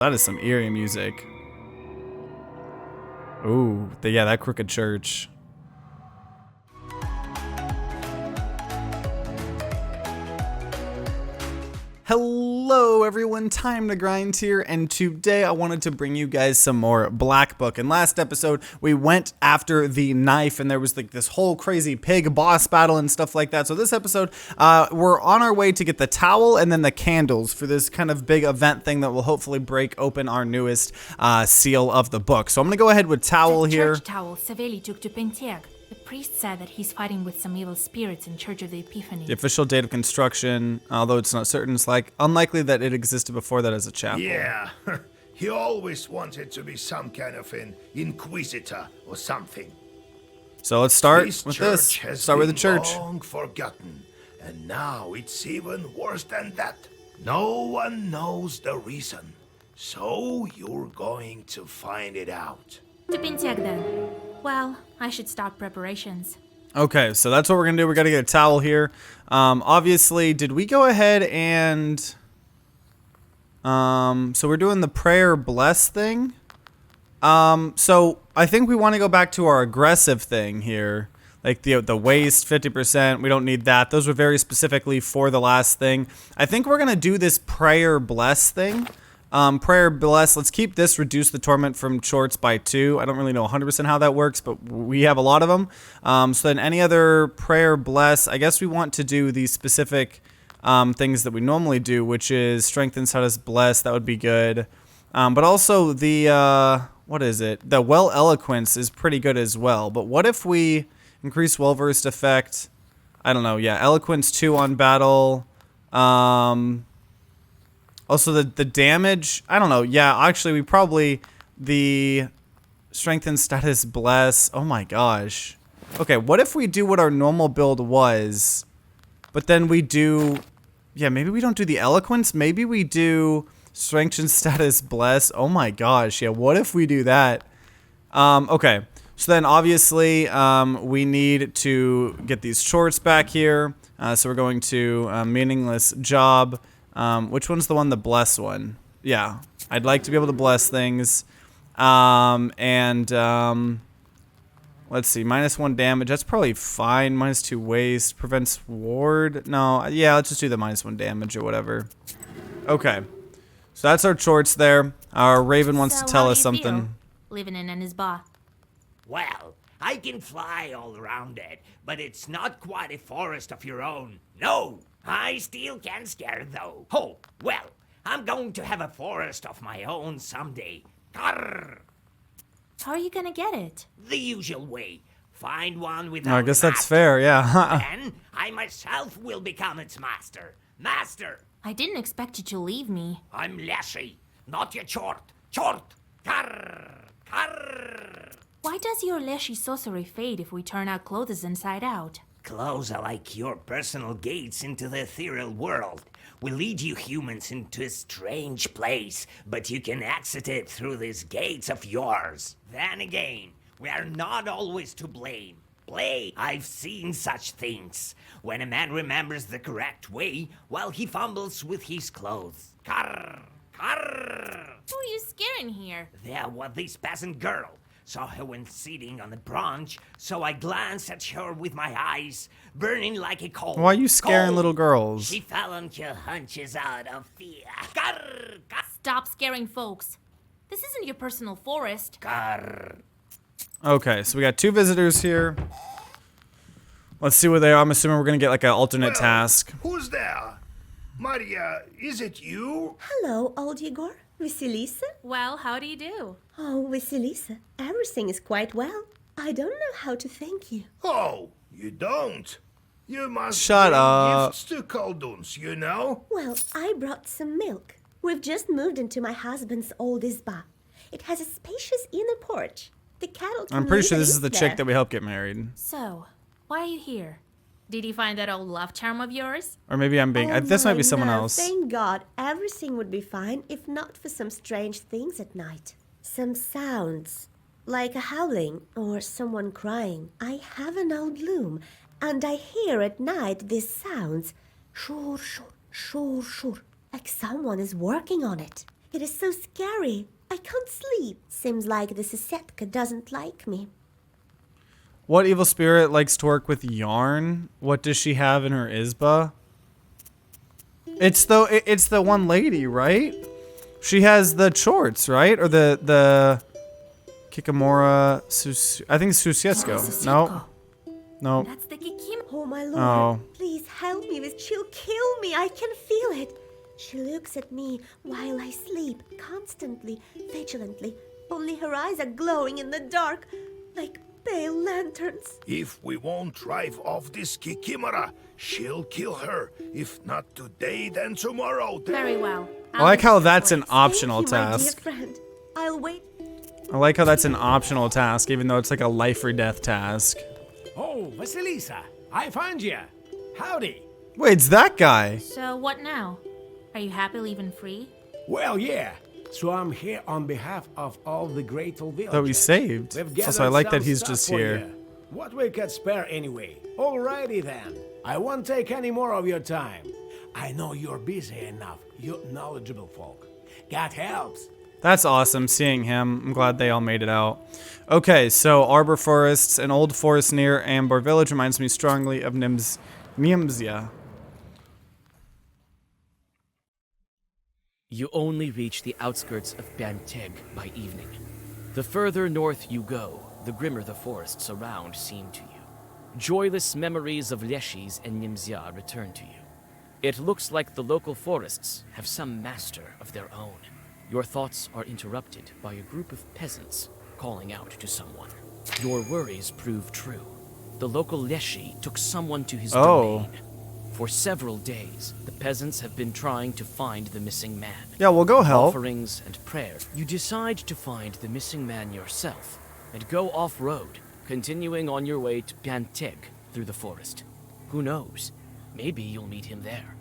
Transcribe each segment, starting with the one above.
That is some eerie music. Ooh, yeah, that crooked church. Hello everyone, TimeToGrind here, and today I wanted to bring you guys some more Black Book. In last episode, we went after the knife, and there was like this whole crazy pig boss battle and stuff like that. So this episode, we're on our way to get the towel and then the candles for this kind of big event thing that will hopefully break open our newest seal of the book. So I'm gonna go ahead with towel here. Church towel Saveli took to Pentiag. The priest said that he's fighting with some evil spirits in Church of the Epiphany. The official date of construction, although it's not certain, it's like unlikely that it existed before that as a chapel. Yeah, he always wanted to be some kind of an inquisitor or something. So let's start This with church this. has Start with the been church. long forgotten, and now it's even worse than that. No one knows the reason, so you're going to find it out. To Pentiag then. Well, I should start preparations. Okay, so that's what we're gonna do. We're gonna get a towel here. Obviously, did we go ahead and so we're doing the prayer bless thing. So I think we want to go back to our aggressive thing here, like the waste 50%. We don't need that. Those were very specifically for the last thing. I think we're gonna do this prayer bless thing. Prayer bless, let's keep this, reduce the torment from shorts by 2. I don't really know 100% how that works, but we have a lot of them. So then any other prayer bless, I guess we want to do the specific things that we normally do, which is strengthen status bless, that would be good. But also the, what is it? The well eloquence is pretty good as well. But what if we increase well versed effect? I don't know, yeah, eloquence 2 on battle. Also, the damage, I don't know. Yeah, actually, we probably, the strengthen status bless. Oh my gosh. Okay, what if we do what our normal build was, but then we do, yeah, maybe we don't do the eloquence. Maybe we do strengthen status bless. Oh my gosh. Yeah, what if we do that? Okay, so then obviously we need to get these shorts back here. So we're going to meaningless job. Which one's the one, the bless one? Yeah, I'd like to be able to bless things. Let's see, -1 damage. That's probably fine. -2 waste. Prevents ward. No, yeah, let's just do the -1 damage or whatever. Okay, so that's our shorts there. Our Raven wants to tell us something. Living in Anisba. Well, I can fly all around it, but it's not quite a forest of your own. No, I still can scare though. Oh, well, I'm going to have a forest of my own someday. Grrr. How are you gonna get it? The usual way. Find one without I guess a that's master. fair, yeah. Then I myself will become its master. Master! I didn't expect you to leave me. I'm Leshy, not your chort. Chort! Grrr. Grrr. Why does your leshy sorcery fade if we turn our clothes inside out? Clothes are like your personal gates into the ethereal world. We lead you humans into a strange place, but you can exit it through these gates of yours. Then again, we are not always to blame. I've seen such things. When a man remembers the correct way, while he fumbles with his clothes. Carr! Carr! Who are you scaring here? There was this peasant girl. Saw her when sitting on a branch, so I glanced at her with my eyes, burning like a coal. Why are you scaring coal. little girls? She fell on her hunches out of fear. Stop scaring folks. This isn't your personal forest. Okay, so we got 2 visitors here. Let's see what they are. I'm assuming we're gonna get like an alternate task. Who's there? Maria, is it you? Hello, old Igor. Vasilisa? Well, how do you do? Oh, Vasilisa, everything is quite well. I don't know how to thank you. Oh, you don't? You must Shut bring up. gifts to Kolduns, you know? Well, I brought some milk. We've just moved into my husband's old isba. It has a spacious inner porch. The cattle can I'm pretty live sure and this is eat the there. chick that we helped get married. So, why are you here? Did you find that old love charm of yours? Or maybe I'm being, Oh this might be my, someone no, else. Thank God, everything would be fine if not for some strange things at night. Some sounds, like a howling or someone crying. I have an old loom, and I hear at night these sounds. Shur, shur, shur, shur. Like someone is working on it. It is so scary. I can't sleep. Seems like the Sisetka doesn't like me. What evil spirit likes to work with yarn? What does she have in her Isba? It's the one lady, right? She has the chorts, right? Or the Kikimora, I think it's Susiesko. No. No. That's the Kikimora. Oh, my lord. Oh. Please help me. She'll kill me. I can feel it. She looks at me while I sleep, constantly, vigilantly. Only her eyes are glowing in the dark, like pale lanterns. If we won't drive off this Kikimora, she'll kill her. If not today, then tomorrow. Very well. I like how that's an optional Thank you, my dear task. friend. I'll wait. I like how that's an optional task, even though it's like a life or death task. Oh, Vasilisa, I found you. Howdy. Wait, it's that guy. So what now? Are you happy leaving free? Well, yeah. So I'm here on behalf of all the grateful villagers. That we saved. We've Also, I like that gathered he's some just stuff for here. you. What we could spare anyway. Alrighty then. I won't take any more of your time. I know you're busy enough, you knowledgeable folk. God helps. That's awesome seeing him. I'm glad they all made it out. Okay, so Arbor Forests, an old forest near Ambor Village, reminds me strongly of Nimzia. You only reach the outskirts of Banteg by evening. The further north you go, the grimmer the forests around seem to you. Joyless memories of Leshis and Nimzia return to you. It looks like the local forests have some master of their own. Your thoughts are interrupted by a group of peasants calling out to someone. Your worries prove true. The local Leshi took someone to his domain. For several days, the peasants have been trying to find the missing man. Yeah, we'll go help. Offerings and prayers. You decide to find the missing man yourself and go off-road, continuing on your way to Banteg through the forest. Who knows? Maybe you'll meet him there.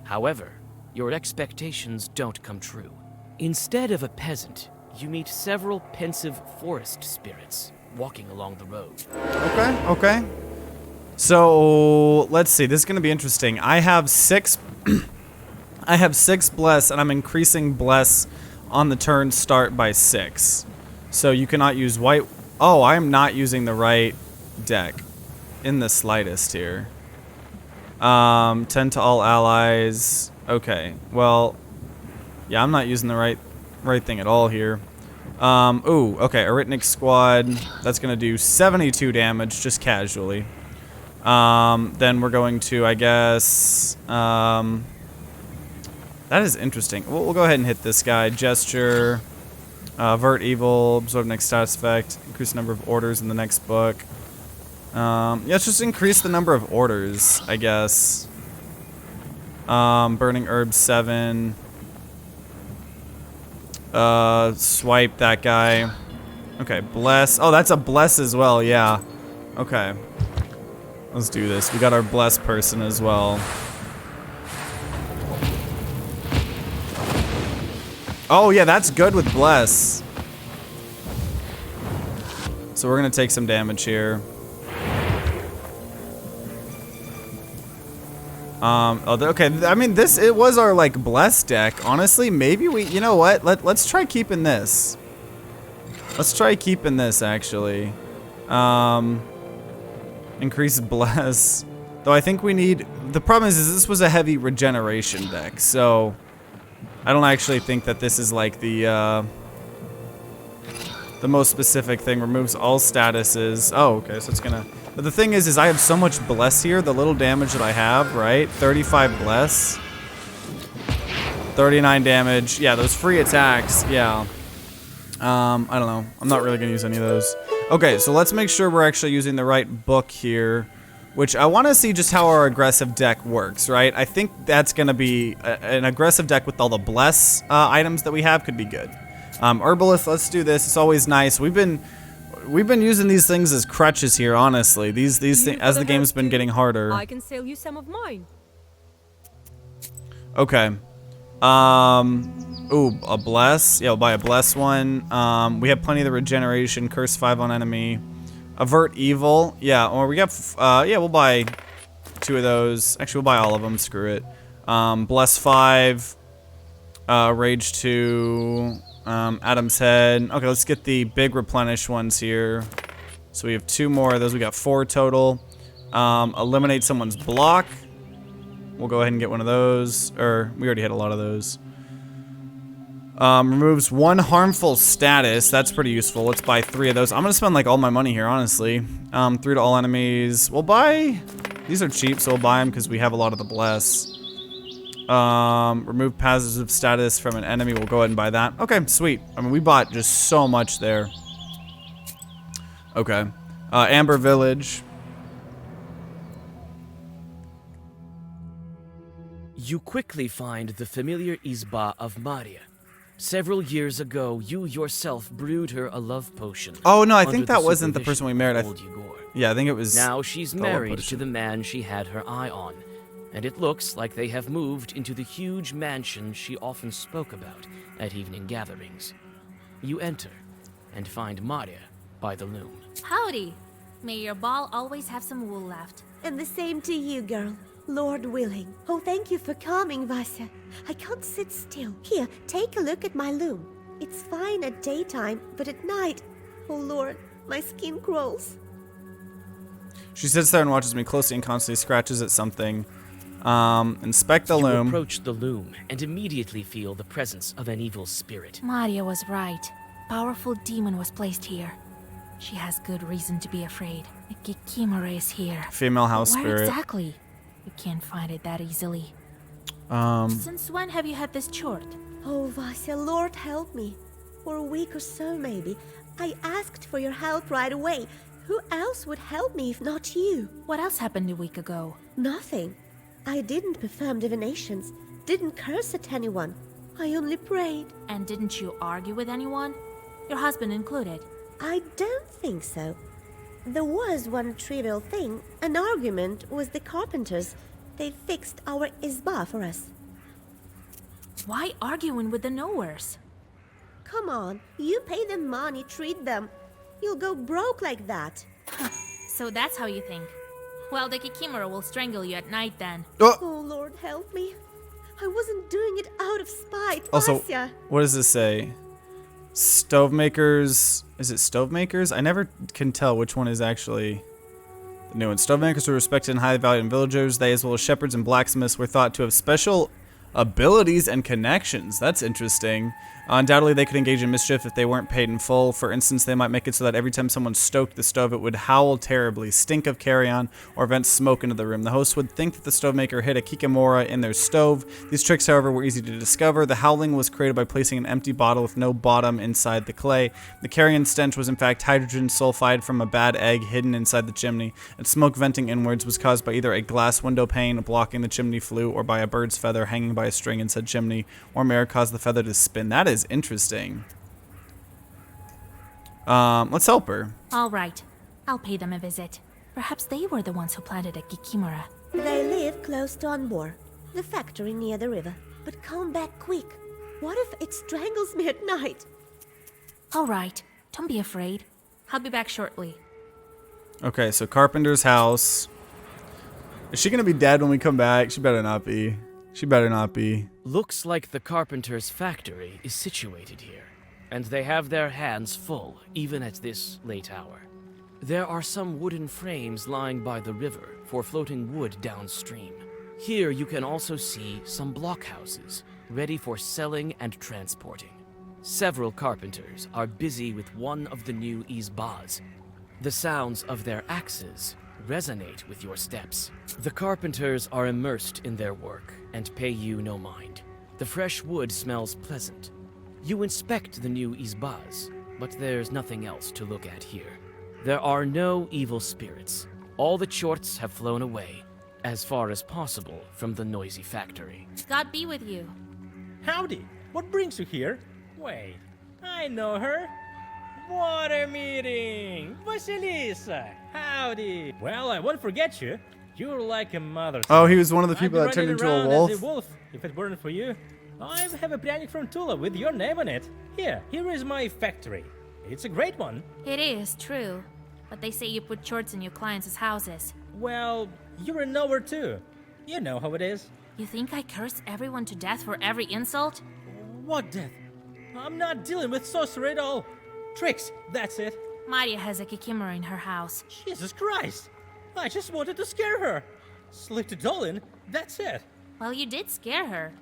However, your expectations don't come true. Instead of a peasant, you meet several pensive forest spirits walking along the road. Okay. So let's see. This is gonna be interesting. I have 6. I have 6 bless, and I'm increasing bless on the turn start by 6. So you cannot use white. Oh, I am not using the right deck in the slightest here. 10 to all allies. Okay. Well, yeah, I'm not using the right thing at all here. Ooh, okay, Aritnik squad. That's gonna do 72 damage just casually. Then we're going to, I guess, that is interesting. We'll go ahead and hit this guy. Gesture, avert evil, absorb next status effect, increase the number of orders in the next book. Yeah, let's just increase the number of orders, I guess. Burning herb 7. Swipe that guy. Okay, bless. Oh, that's a bless as well, yeah. Okay. Let's do this. We got our blessed person as well. Oh, yeah, that's good with bless. So we're gonna take some damage here. Okay, I mean, it was our, like, blessed deck. Honestly, maybe you know what? Let's try keeping this. Let's try keeping this, actually. Increase bless. Though I think we need, the problem is this was a heavy regeneration deck, so I don't actually think that this is like the most specific thing. Removes all statuses. Oh, okay, so it's gonna, but the thing is I have so much bless here, the little damage that I have, right? 35 bless. 39 damage. Yeah, those free attacks, yeah. I don't know. I'm not really gonna use any of those. Okay, so let's make sure we're actually using the right book here, which I want to see just how our aggressive deck works, right? I think that's gonna be an aggressive deck with all the bless items that we have could be good. Herbalist, let's do this. It's always nice. We've been using these things as crutches here, honestly. These things as the game's been getting harder. I can sell you some of mine. Okay. Ooh, a bless. Yeah, we'll buy a bless one. We have plenty of the regeneration. Curse 5 on enemy. Avert evil. Yeah, or we got. Yeah, we'll buy 2 of those. Actually, we'll buy all of them. Screw it. Bless 5. Rage 2. Adam's Head. Okay, let's get the big replenish ones here. So we have 2 more of those. We got 4 total. Eliminate someone's block. We'll go ahead and get one of those. Or, we already had a lot of those. Removes 1 harmful status. That's pretty useful. Let's buy 3 of those. I'm gonna spend like all my money here, honestly. 3 to all enemies. We'll buy... These are cheap, so we'll buy them because we have a lot of the bless. Remove passive status from an enemy. We'll go ahead and buy that. Okay, sweet. I mean, we bought just so much there. Okay. Amber Village. You quickly find the familiar Izba of Maria. Several years ago, you yourself brewed her a love potion. Oh, no, I under think the that wasn't the person we married. supervision of old Igor. Yeah, I think it was... Now she's the love married to potion. the man she had her eye on, and it looks like they have moved into the huge mansion she often spoke about at evening gatherings. You enter and find Maria by the loom. Howdy. May your ball always have some wool left. And the same to you, girl. Lord willing. Oh, thank you for coming, Vasya. I can't sit still. Here, take a look at my loom. It's fine at daytime, but at night, oh Lord, my skin crawls. She sits there and watches me closely and constantly scratches at something. Inspect the You loom. approach the loom and immediately feel the presence of an evil spirit. Maria was right. Powerful demon was placed here. She has good reason to be afraid. The Kikimora is here. Female house Where spirit. exactly? You can't find it that easily. Since when have you had this chort? Oh, Vasya, Lord help me. For a week or so, maybe. I asked for your help right away. Who else would help me if not you? What else happened a week ago? Nothing. I didn't perform divinations, didn't curse at anyone. I only prayed. And didn't you argue with anyone? Your husband included. I don't think so. There was one trivial thing, an argument with the carpenters. They fixed our izba for us. Why arguing with the knowers? Come on, you pay them money, treat them. You'll go broke like that. So that's how you think. Well, the Kikimora will strangle you at night then. Oh, Lord help me. I wasn't doing it out of spite, Also, Vasya. what does this say? Stove makers. Is it stove makers? I never can tell which one is actually the new one. Stove makers were respected and highly valued in villagers. They, as well as shepherds and blacksmiths, were thought to have special abilities and connections. That's interesting. Undoubtedly, they could engage in mischief if they weren't paid in full. For instance, they might make it so that every time someone stoked the stove, it would howl terribly, stink of carrion, or vent smoke into the room. The host would think that the stove maker hid a Kikimora in their stove. These tricks, however, were easy to discover. The howling was created by placing an empty bottle with no bottom inside the clay. The carrion stench was in fact hydrogen sulfide from a bad egg hidden inside the chimney, and smoke venting inwards was caused by either a glass window pane blocking the chimney flue, or by a bird's feather hanging by a string in said chimney, or may cause the feather to spin. That is interesting. Let's help her. All right. I'll pay them a visit. Perhaps they were the ones who planted a Kikimora. They live close to Anbor, the factory near the river. But come back quick. What if it strangles me at night? All right. Don't be afraid. I'll be back shortly. Okay, so Carpenter's house. Is she gonna be dead when we come back? She better not be. She better not be. Looks like the carpenter's factory is situated here, and they have their hands full, even at this late hour. There are some wooden frames lying by the river for floating wood downstream. Here you can also see some blockhouses, ready for selling and transporting. Several carpenters are busy with one of the new izbas. The sounds of their axes resonate with your steps. The carpenters are immersed in their work and pay you no mind. The fresh wood smells pleasant. You inspect the new izbas, but there's nothing else to look at here. There are no evil spirits. All the chorts have flown away, as far as possible from the noisy factory. God be with you. Howdy! What brings you here? Wait, I know her. Water meeting! Vasilisa! Howdy! Well, I won't forget you. You're like a mother. Oh, he was one of the I'd people be that turned running into a around wolf? as a wolf if it weren't for you. I have a pryanik from Tula with your name on it. Here is my factory. It's a great one. It is true. But they say you put chorts in your clients' houses. Well, you're a knower too. You know how it is. You think I curse everyone to death for every insult? What death? I'm not dealing with sorcery at all. Tricks, that's it. Maria has a Kikimora in her house. Jesus Christ. I just wanted to scare her. Slipped a doll in, that's it. Well, you did scare her.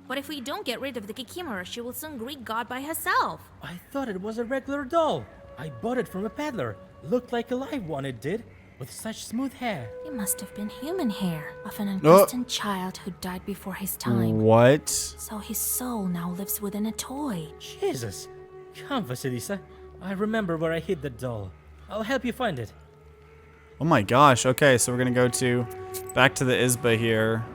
But if we don't get rid of the Kikimora, she will soon greet God by herself. I thought it was a regular doll. I bought it from a peddler. Looked like a live one, it did. With such smooth hair. It must have been human hair of an undestined child who died before his time. What? So his soul now lives within a toy. Jesus. Come, Vasilisa. I remember where I hid the doll. I'll help you find it. Oh my gosh. Okay, so we're gonna go back to the Isba here.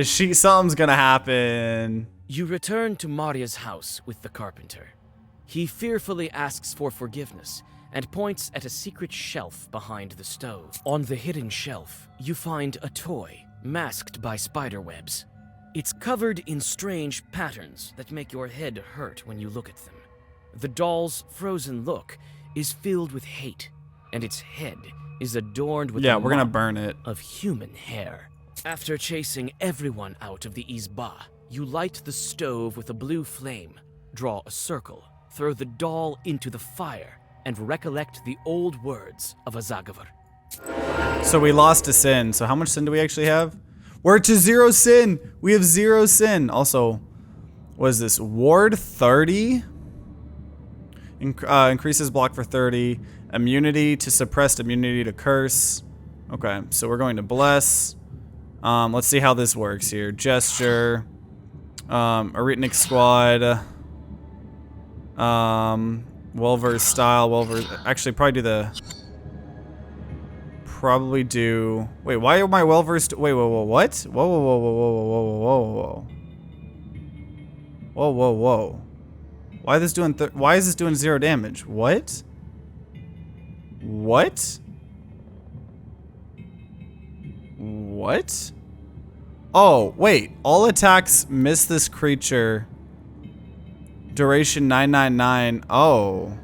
Something's gonna happen. You return to Maria's house with the carpenter. He fearfully asks for forgiveness and points at a secret shelf behind the stove. On the hidden shelf, you find a toy masked by spider webs. It's covered in strange patterns that make your head hurt when you look at them. The doll's frozen look is filled with hate, and its head is adorned with we're gonna burn it. Of human hair. After chasing everyone out of the Izba, you light the stove with a blue flame, draw a circle, throw the doll into the fire, and recollect the old words of Azagavar. So we lost a sin. So how much sin do we actually have? We're to 0 sin. We have 0 sin. Also, what is this? Ward 30? Increases block for 30. Immunity to suppressed, immunity to curse. Okay, so we're going to bless. Let's see how this works here. Gesture. Aretinic squad. Well-versed style. Well-versed. Actually, probably do. Wait, why am I well-versed? Wait, whoa, what? Whoa, whoa, whoa, whoa, whoa, whoa, whoa, whoa, whoa, whoa, whoa. Why is this doing 0 damage? What? What? What? Oh, wait. All attacks miss this creature. Duration 999. Oh.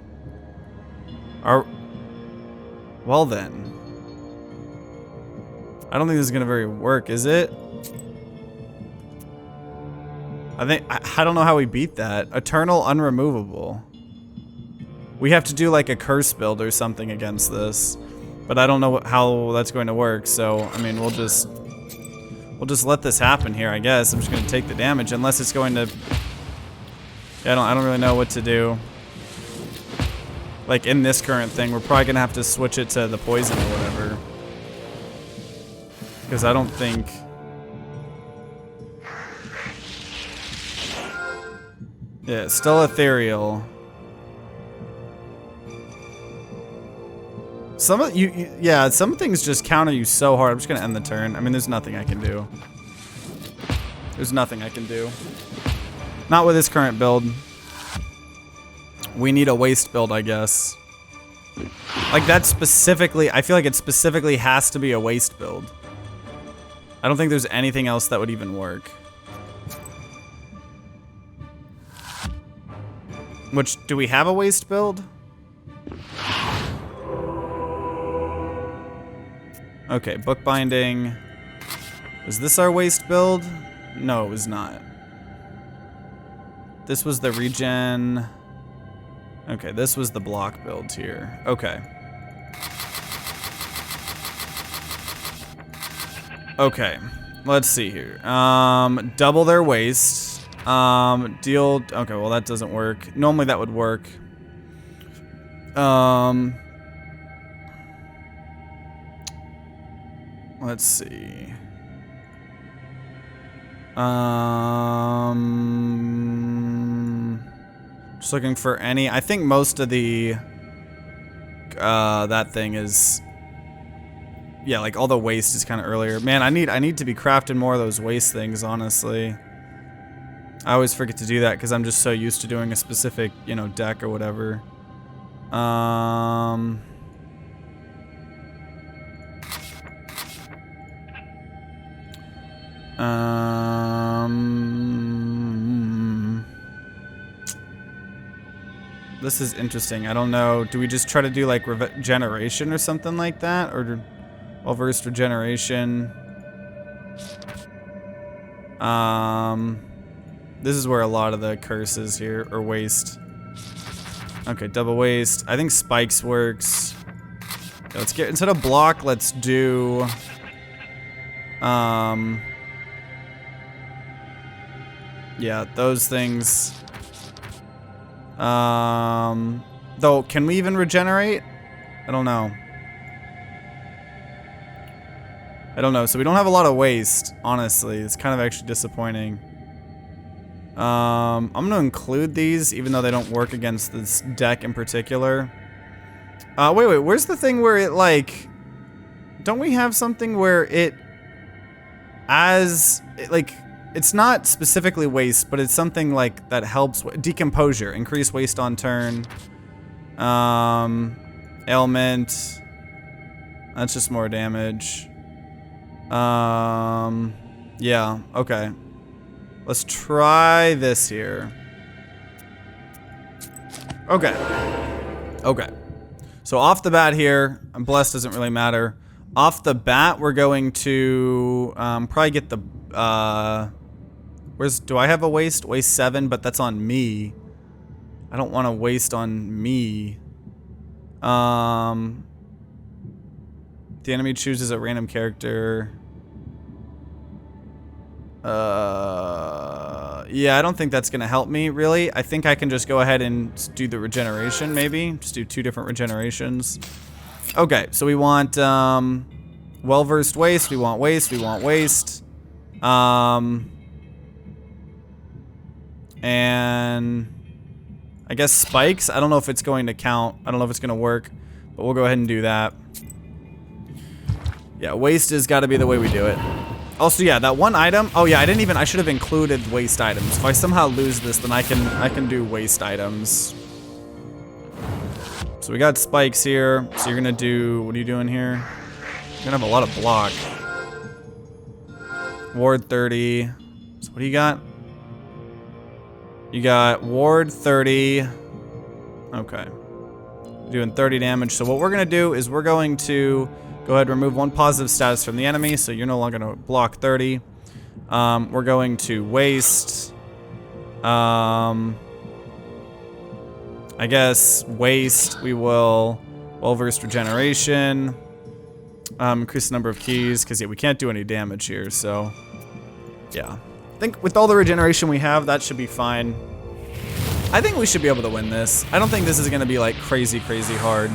Well then. I don't think this is gonna work, is it? I don't know how we beat that. Eternal Unremovable. We have to do like a curse build or something against this. But I don't know how that's going to work, so I mean we'll just let this happen here, I guess. I'm just gonna take the damage unless it's going to. Yeah, I don't really know what to do. Like in this current thing, we're probably gonna have to switch it to the poison or whatever. Because I don't think. Yeah, it's still ethereal. Some things just counter you so hard. I'm just gonna end the turn. I mean, there's nothing I can do. There's nothing I can do. Not with this current build. We need a waste build, I guess. Like that specifically, I feel like it specifically has to be a waste build. I don't think there's anything else that would even work. Which, do we have a waste build? Okay, bookbinding. Was this our waste build? No, it was not. This was the regen. Okay, this was the block build here. Okay. Okay, let's see here. Double their waste. Deal. Okay, well that doesn't work. Normally that would work. Let's see. Just looking for any. I think most of the that thing is. Yeah, like all the waste is kind of earlier. Man, I need to be crafting more of those waste things, honestly. I always forget to do that because I'm just so used to doing a specific, deck or whatever. This is interesting. I don't know. Do we just try to do like regeneration or something like that, or well-versed regeneration? This is where a lot of the curse is here, or waste. Okay, double waste. I think spikes works. Okay, let's get, instead of block, let's do, yeah, those things. Though, can we even regenerate? I don't know. I don't know. So we don't have a lot of waste, honestly. It's kind of actually disappointing. I'm gonna include these, even though they don't work against this deck in particular. Wait, where's the thing where it, like... Don't we have something where it... like... It's not specifically waste, but it's something like that helps... Decomposure. Increase waste on turn. Ailment. That's just more damage. Yeah, okay. Let's try this here. Okay. Okay. So off the bat here, blessed doesn't really matter. Off the bat, we're going to probably get the do I have a waste? Waste 7, but that's on me. I don't want to waste on me. The enemy chooses a random character. Yeah, I don't think that's gonna help me, really. I think I can just go ahead and do the regeneration, maybe. Just do 2 different regenerations. Okay, so we want, well-versed waste, we want waste, we want waste. And I guess spikes, I don't know if it's going to count. I don't know if it's gonna work, but we'll go ahead and do that. Yeah, waste has got to be the way we do it. Also, yeah, that one item. Oh yeah, I should have included waste items. If I somehow lose this, then I can do waste items. So we got spikes here. So you're gonna do, what are you doing here? You're gonna have a lot of block. Ward 30. So what do you got? You got ward 30. Okay. Doing 30 damage. So what we're gonna do is we're going to go ahead and remove 1 positive status from the enemy, so you're no longer going to block 30. We're going to waste. I guess waste. We will well-versed regeneration. Increase the number of keys, because yeah, we can't do any damage here, so yeah. I think with all the regeneration we have, that should be fine. I think we should be able to win this. I don't think this is going to be like crazy hard.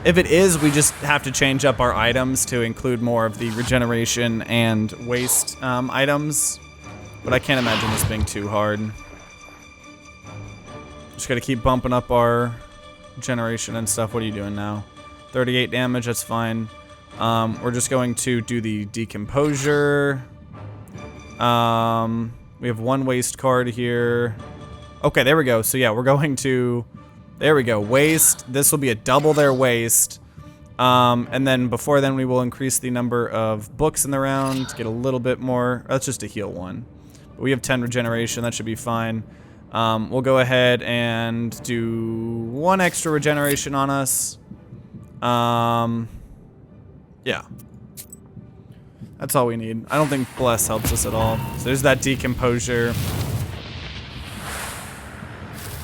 If it is, we just have to change up our items to include more of the regeneration and waste items. But I can't imagine this being too hard. Just gotta keep bumping up our generation and stuff. What are you doing now? 38 damage, that's fine. We're just going to do the decomposure. We have 1 waste card here. Okay, there we go. So yeah, we're going to... There we go, waste. This will be a double their waste. And then before then we will increase the number of books in the round to get a little bit more. That's just a heal 1. But we have 10 regeneration, that should be fine. We'll go ahead and do 1 extra regeneration on us. Yeah. That's all we need. I don't think Bless helps us at all. So there's that decomposure.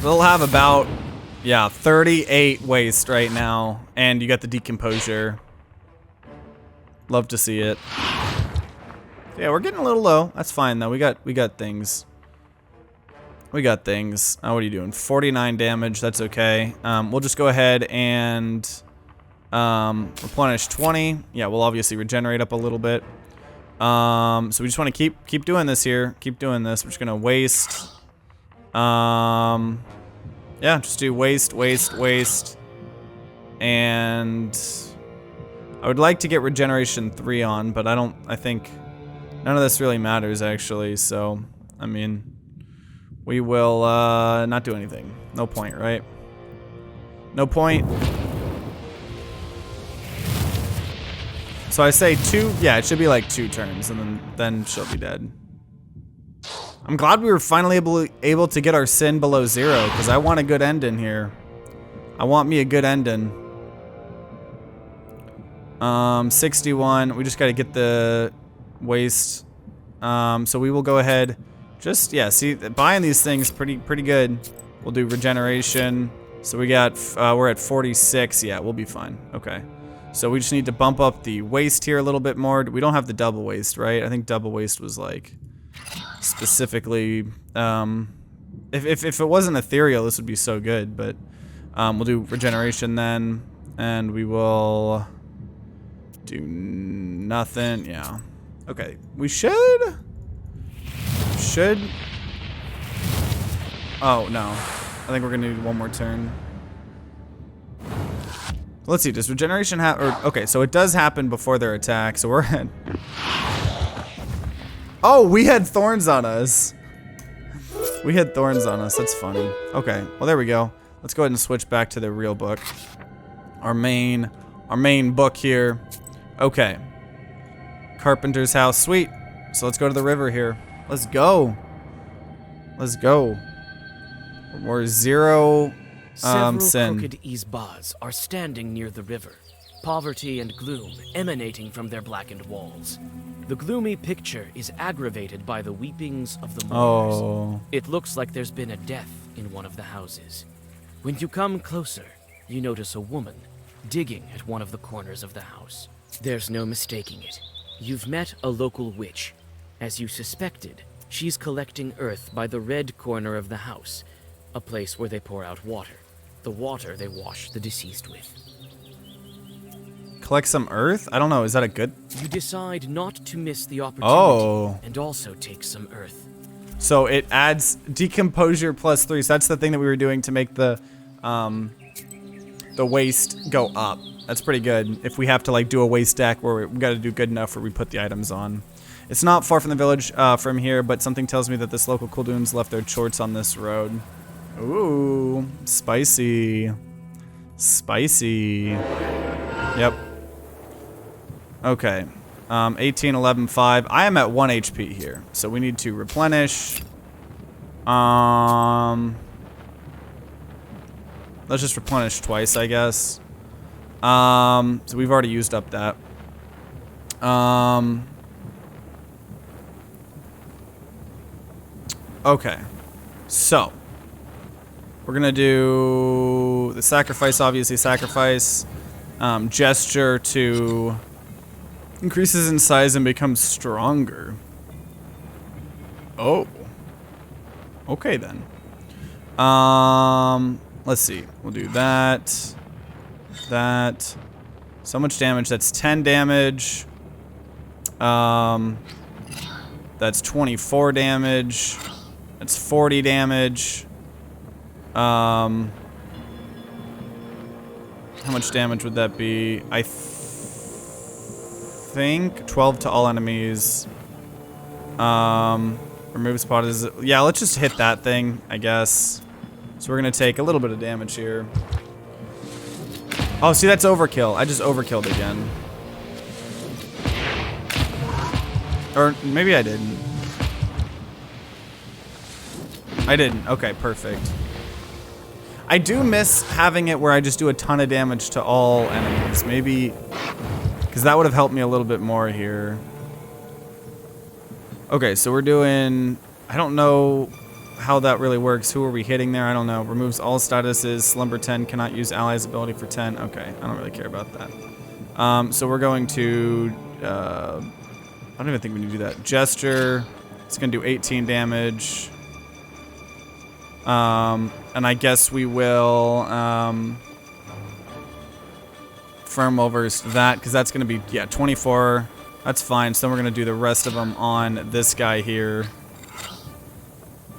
They'll have about... Yeah, 38 waste right now, and you got the decomposure. Love to see it. Yeah, we're getting a little low. That's fine though. We got things. We got things. What are you doing? 49 damage. That's okay. We'll just go ahead and replenish 20. Yeah, we'll obviously regenerate up a little bit. So we just want to keep doing this here. Keep doing this. We're just gonna waste. Yeah, just do waste, and I would like to get regeneration 3 on, but I think none of this really matters actually, so, I mean, we will, not do anything. No point, right? No point. So I say 2, yeah, it should be like 2 turns, and then she'll be dead. I'm glad we were finally able to get our sin below 0, because I want a good ending here. I want me a good ending. 61. We just got to get the waste. So we will go ahead, Just, yeah, see, buying these things pretty good. We'll do regeneration. So we got, we're at 46. Yeah, we'll be fine. Okay. So we just need to bump up the waste here a little bit more. We don't have the double waste, right? I think double waste was like specifically, if it wasn't ethereal, this would be so good, but we'll do regeneration then, and we will do nothing. Yeah. Okay. We should. Oh, no. I think we're going to need one more turn. Let's see. Does regeneration happen? Okay, so it does happen before their attack, so we're at... Oh, we had thorns on us. We had thorns on us. That's funny. Okay, well, there we go. Let's go ahead and switch back to the real book. Our main book here. Okay. Carpenter's house. Sweet. So let's go to the river here. Let's go. Let's go. We're zero Several sin. crooked Izbas are standing near the river, poverty and gloom emanating from their blackened walls. The gloomy picture is aggravated by the weepings of the mourners. Oh. It looks like there's been a death in one of the houses. When you come closer, you notice a woman digging at one of the corners of the house. There's no mistaking it. You've met a local witch. As you suspected, she's collecting earth by the red corner of the house, a place where they pour out water. The water they wash the deceased with. Collect some earth? I don't know. Is that a good... You decide not to miss the opportunity Oh. and also take some earth. So it adds decomposure +3. So that's the thing that we were doing to make the waste go up. That's pretty good. If we have to like do a waste stack where we got to do good enough where we put the items on. It's not far from the village from here, but something tells me that this local Kulduns left their chorts on this road. Ooh, spicy. Spicy. Yep. Okay. 18, 11, 5. I am at 1 HP here, so we need to replenish. Let's just replenish twice, I guess. So we've already used up that. Okay. So we're gonna do the sacrifice, obviously sacrifice. Gesture to increases in size and becomes stronger. Oh. Okay then. Let's see. We'll do that. That. So much damage. That's 10 damage. That's 24 damage. That's 40 damage. How much damage would that be? I think 12 to all enemies. Remove spot is... Yeah, let's just hit that thing, I guess. So we're going to take a little bit of damage here. Oh, see, that's overkill. I just overkilled again. Or maybe I didn't. I didn't. Okay, perfect. I do miss having it where I just do a ton of damage to all enemies. Maybe... Because that would have helped me a little bit more here. Okay, so we're doing... I don't know how that really works. Who are we hitting there? I don't know. Removes all statuses. Slumber 10. Cannot use allies' ability for 10. Okay, I don't really care about that. So we're going to... I don't even think we need to do that. Gesture. It's going to do 18 damage. And I guess we will... Firm overs that, because that's going to be, yeah, 24. That's fine. So then we're going to do the rest of them on this guy here.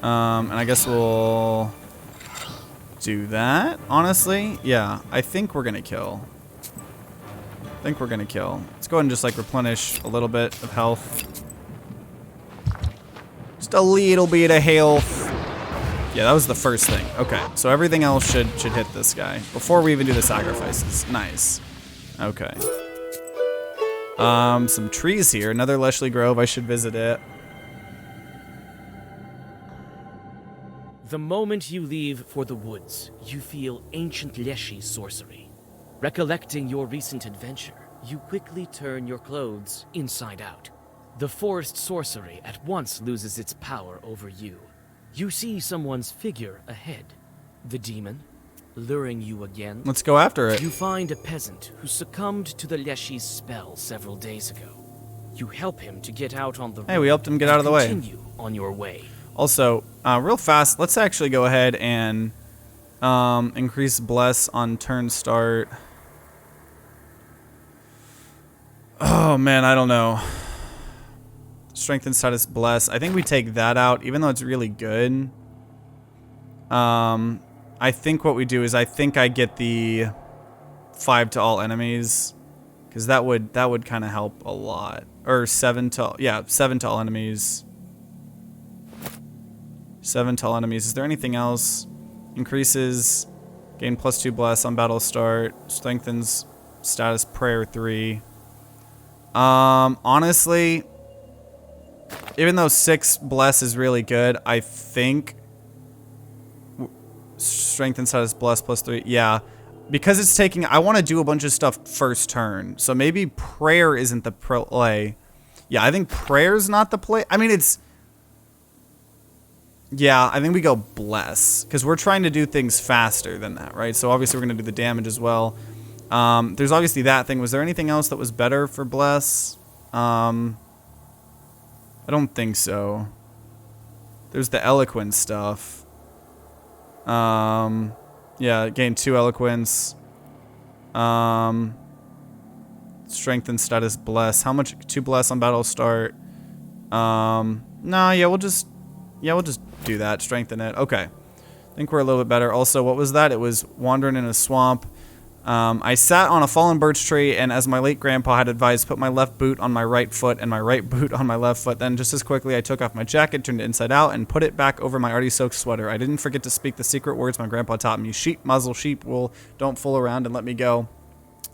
And I guess we'll do that, honestly. Yeah, I think we're going to kill. Let's go ahead and just, like, replenish a little bit of health. Just a little bit of health. Yeah, that was the first thing. Okay, so everything else should hit this guy before we even do the sacrifices. Nice. Okay. Some trees here. Another Leshley Grove. I should visit it. The moment you leave for the woods, you feel ancient Leshy's sorcery. Recollecting your recent adventure, you quickly turn your clothes inside out. The forest sorcery at once loses its power over you. You see someone's figure ahead. The demon, luring you again. Let's go after it. You find a peasant who succumbed to the Leshy's spell several days ago. You help him to get out on the road. Hey, we helped him get out of the way. Continue on your way. Also, real fast, let's actually go ahead and increase bless on turn start. Oh man, I don't know. Strengthen status bless. I think we take that out, even though it's really good. I think what we do is I think I get the 5 to all enemies, because that would kind of help a lot. Or 7 to 7 to all enemies. 7 to all enemies. Is there anything else? Increases gain +2 bless on battle start. Strengthens status prayer 3. Honestly, even though 6 bless is really good, I think strengthen status bless +3. Yeah, because it's taking. I want to do a bunch of stuff first turn, so maybe prayer isn't the play. Yeah, I think prayer's not the play. I mean, it's. Yeah, I think we go bless because we're trying to do things faster than that, right? So obviously we're gonna do the damage as well. There's obviously that thing. Was there anything else that was better for bless? I don't think so. There's the eloquence stuff. Yeah, gain 2 eloquence. Strengthen status bless. How much? 2 bless on battle start. No, yeah, we'll just do that. Strengthen it. Okay. I think we're a little bit better. Also, what was that? It was wandering in a swamp. I sat on a fallen birch tree, and as my late grandpa had advised, put my left boot on my right foot and my right boot on my left foot. Then just as quickly, I took off my jacket, turned it inside out, and put it back over my already soaked sweater. I didn't forget to speak the secret words my grandpa taught me. Sheep, muzzle, sheep, wool, don't fool around and let me go.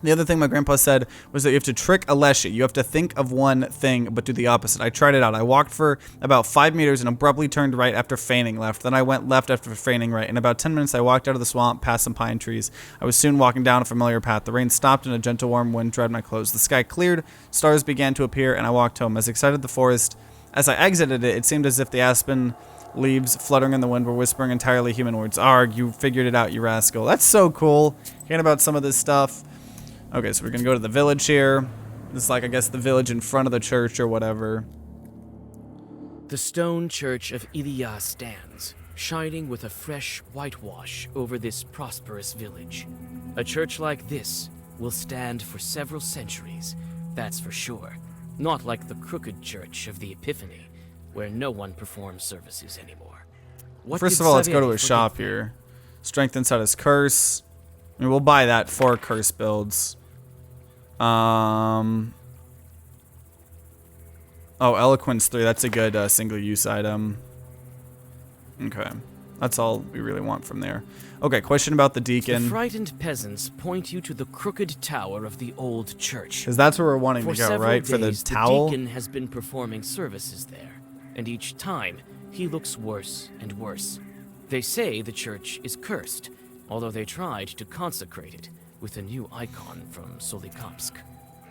The other thing my grandpa said was that you have to trick a Leshy. You have to think of one thing, but do the opposite. I tried it out. I walked for about 5 meters and abruptly turned right after feigning left. Then I went left after feigning right. In about 10 minutes, I walked out of the swamp, past some pine trees. I was soon walking down a familiar path. The rain stopped and a gentle warm wind dried my clothes. The sky cleared, stars began to appear, and I walked home. As I exited the forest, as I exited it, it seemed as if the aspen leaves fluttering in the wind were whispering entirely human words. Arg, you figured it out, you rascal. That's so cool. Hearing about some of this stuff. Okay, so we're gonna go to the village here. This is like, I guess, the village in front of the church or whatever. The stone church of Ilya stands, shining with a fresh whitewash over this prosperous village. A church like this will stand for several centuries, that's for sure. Not like the crooked church of the Epiphany, where no one performs services anymore. First of all, let's go to a shop here. Strength inside his curse. I mean, we'll buy that for curse builds. Oh, eloquence 3. That's a good single-use item. Okay, that's all we really want from there. Okay, question about the deacon. The frightened peasants point you to the crooked tower of the old church. Because that's where we're wanting to go, right? For the towel. The deacon has been performing services there, and each time he looks worse and worse. They say the church is cursed, although they tried to consecrate it with a new icon from Solikamsk.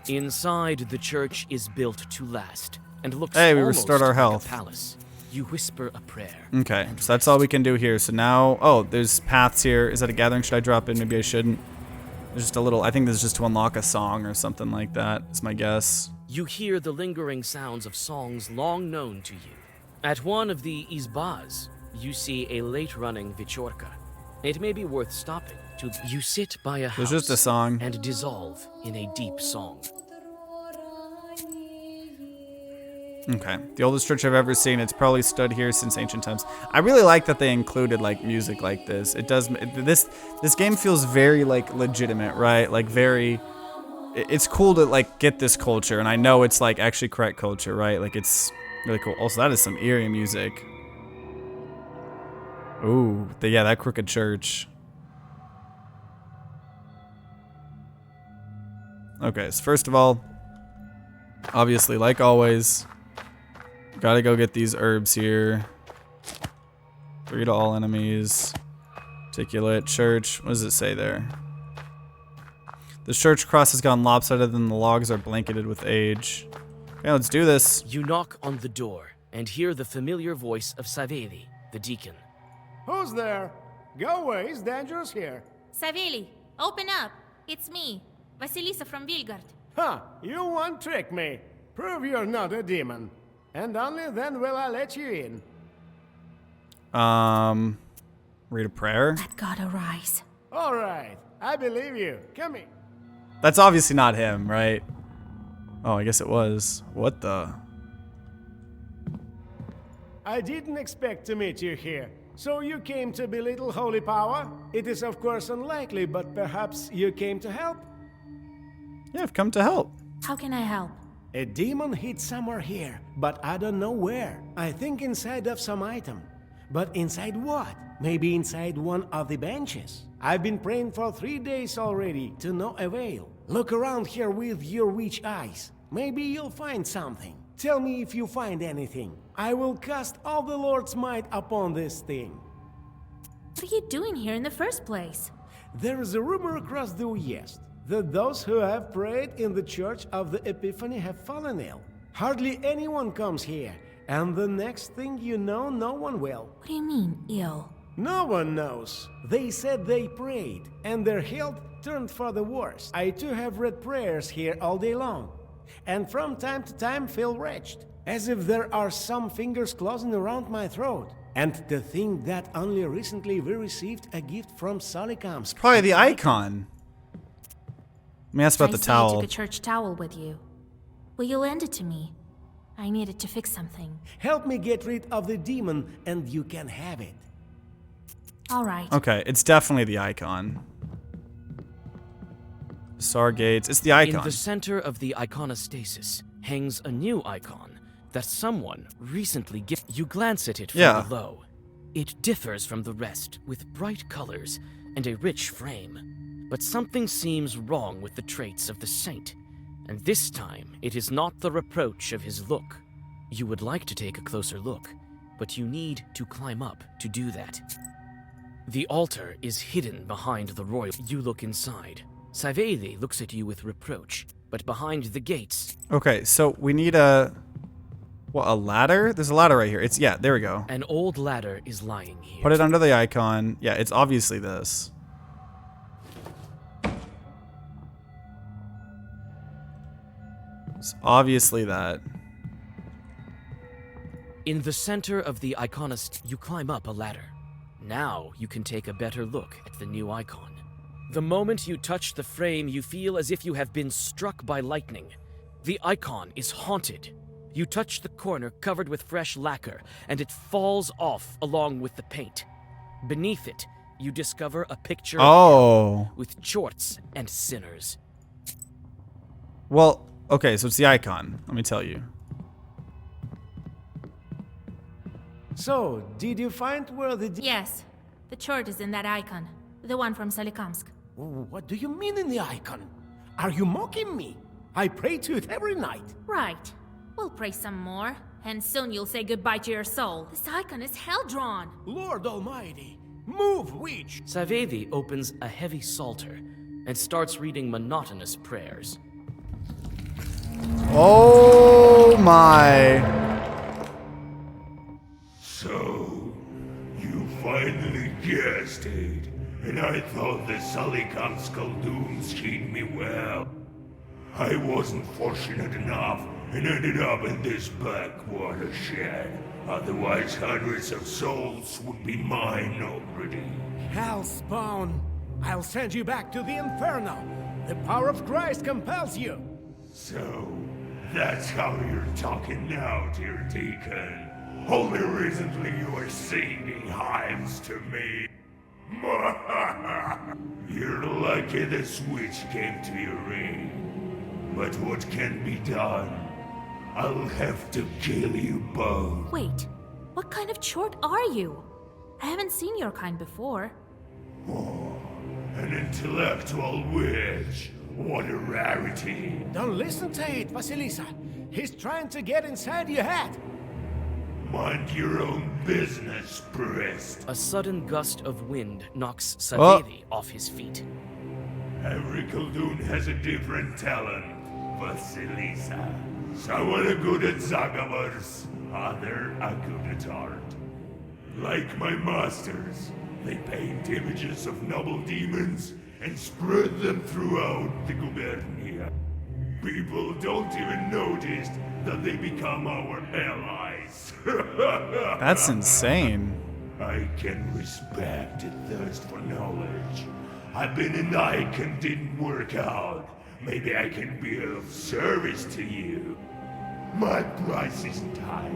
Inside, the church is built to last and looks we almost restored our like health. a palace. You whisper a prayer. Okay, so that's all we can do here. So now, oh, there's paths here. Is that a gathering? Should I drop in? Maybe I shouldn't. There's just a little, I think this is just to unlock a song or something like that, is my guess. You hear the lingering sounds of songs long known to you. At one of the izbas, you see a late-running Vichorka. It may be worth stopping. You sit by a house There's just a song. and dissolve in a deep song. Okay, the oldest church I've ever seen. It's probably stood here since ancient times. I really like that they included like music like this. It does. This game feels very like legitimate, right? Like very. It's cool to like get this culture, and I know it's like actually correct culture, right? Like it's really cool. Also, that is some eerie music. Ooh, yeah, that crooked church. Okay, so first of all, obviously, like always, gotta go get these herbs here. 3 to all enemies. Articulate church. What does it say there? The church cross has gone lopsided and the logs are blanketed with age. Okay, let's do this. You knock on the door and hear the familiar voice of Saveli, the deacon. Who's there? Go away, it's dangerous here. Saveli, open up. It's me, Vasilisa from Vilgard. Ha! You won't trick me. Prove you're not a demon. And only then will I let you in. Read a prayer. Let God arise. All right, I believe you. Come in. That's obviously not him, right? Oh, I guess it was. What the? I didn't expect to meet you here. So you came to belittle holy power? It is of course unlikely, but perhaps you came to help? Yeah, I've come to help. How can I help? A demon hid somewhere here, but I don't know where. I think inside of some item. But inside what? Maybe inside one of the benches. I've been praying for 3 days already, to no avail. Look around here with your witch eyes. Maybe you'll find something. Tell me if you find anything. I will cast all the Lord's might upon this thing. What are you doing here in the first place? There is a rumor across the West that those who have prayed in the Church of the Epiphany have fallen ill. Hardly anyone comes here, and the next thing you know, no one will. What do you mean, ill? No one knows. They said they prayed, and their health turned for the worse. I too have read prayers here all day long, and from time to time feel wretched, as if there are some fingers closing around my throat. And to think that only recently we received a gift from Solikamsk. Probably the icon. Let me ask about the I towel. took a church towel with you. Will you lend it to me? I needed to fix something. Help me get rid of the demon, and you can have it. All right. Okay, it's definitely the icon. Stargates. It's the In icon. the center of the iconostasis hangs a new icon that someone recently gifted. You glance at it from Yeah. below. It differs from the rest with bright colors and a rich frame. But something seems wrong with the traits of the saint, and this time it is not the reproach of his look. You would like to take a closer look, but you need to climb up to do that. The altar is hidden behind the royal. You look inside. Saveli looks at you with reproach, but behind the gates, Okay, so we need a... What, a ladder? There's a ladder right here. It's, yeah, there we go. an old ladder is lying here. Put it under the icon. Yeah, it's obviously this. It's obviously that. In the center of the iconist, you climb up a ladder. Now you can take a better look at the new icon. The moment you touch the frame, you feel as if you have been struck by lightning. The icon is haunted. You touch the corner covered with fresh lacquer, and it falls off along with the paint. Beneath it, you discover a picture of Oh. with chorts and sinners. Well, okay, so it's the icon. Let me tell you. So, did you find where the Yes, the chart is in that icon. The one from Solikamsk. What do you mean in the icon? Are you mocking me? I pray to it every night. Right. We'll pray some more, and soon you'll say goodbye to your soul. This icon is hell-drawn. Lord Almighty, move, witch! Saveli opens a heavy psalter and starts reading monotonous prayers. Oh my. So, you finally guessed it, and I thought the Solikamskal dooms treat me well. I wasn't fortunate enough and ended up in this backwater shed. Otherwise, hundreds of souls would be mine already. Hellspawn, I'll send you back to the Inferno. The power of Christ compels you. So, that's how you're talking now, dear Deacon. Only recently you were singing hymns to me. You're lucky this witch came to your aid. But what can be done? I'll have to kill you both. Wait, what kind of chort are you? I haven't seen your kind before. An intellectual witch. What a rarity. Don't listen to it, Vasilisa. He's trying to get inside your head. Mind your own business, priest. A sudden gust of wind knocks Saveli off his feet. Every Khaldun has a different talent, Vasilisa. Some are good at Zagavars, other are good at art. Like my masters, they paint images of noble demons and spread them throughout the gubernia. People don't even notice that they become our allies. That's insane. I can respect a thirst for knowledge. I've been a Nike and didn't work out. Maybe I can be of service to you. My price isn't high.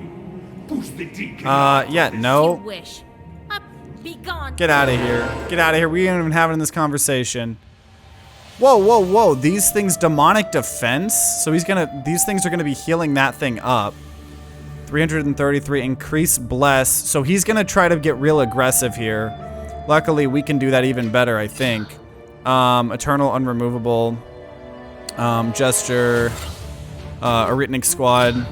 Push the deacon. Yeah, You no. wish. Up, be gone. Get out of here. Get out of here. We ain't even having this conversation. Whoa, whoa, whoa. These things demonic defense? So these things are gonna be healing that thing up. 333 increase bless. So he's gonna try to get real aggressive here. Luckily, we can do that even better, I think. Eternal unremovable. Gesture. Arytnic squad.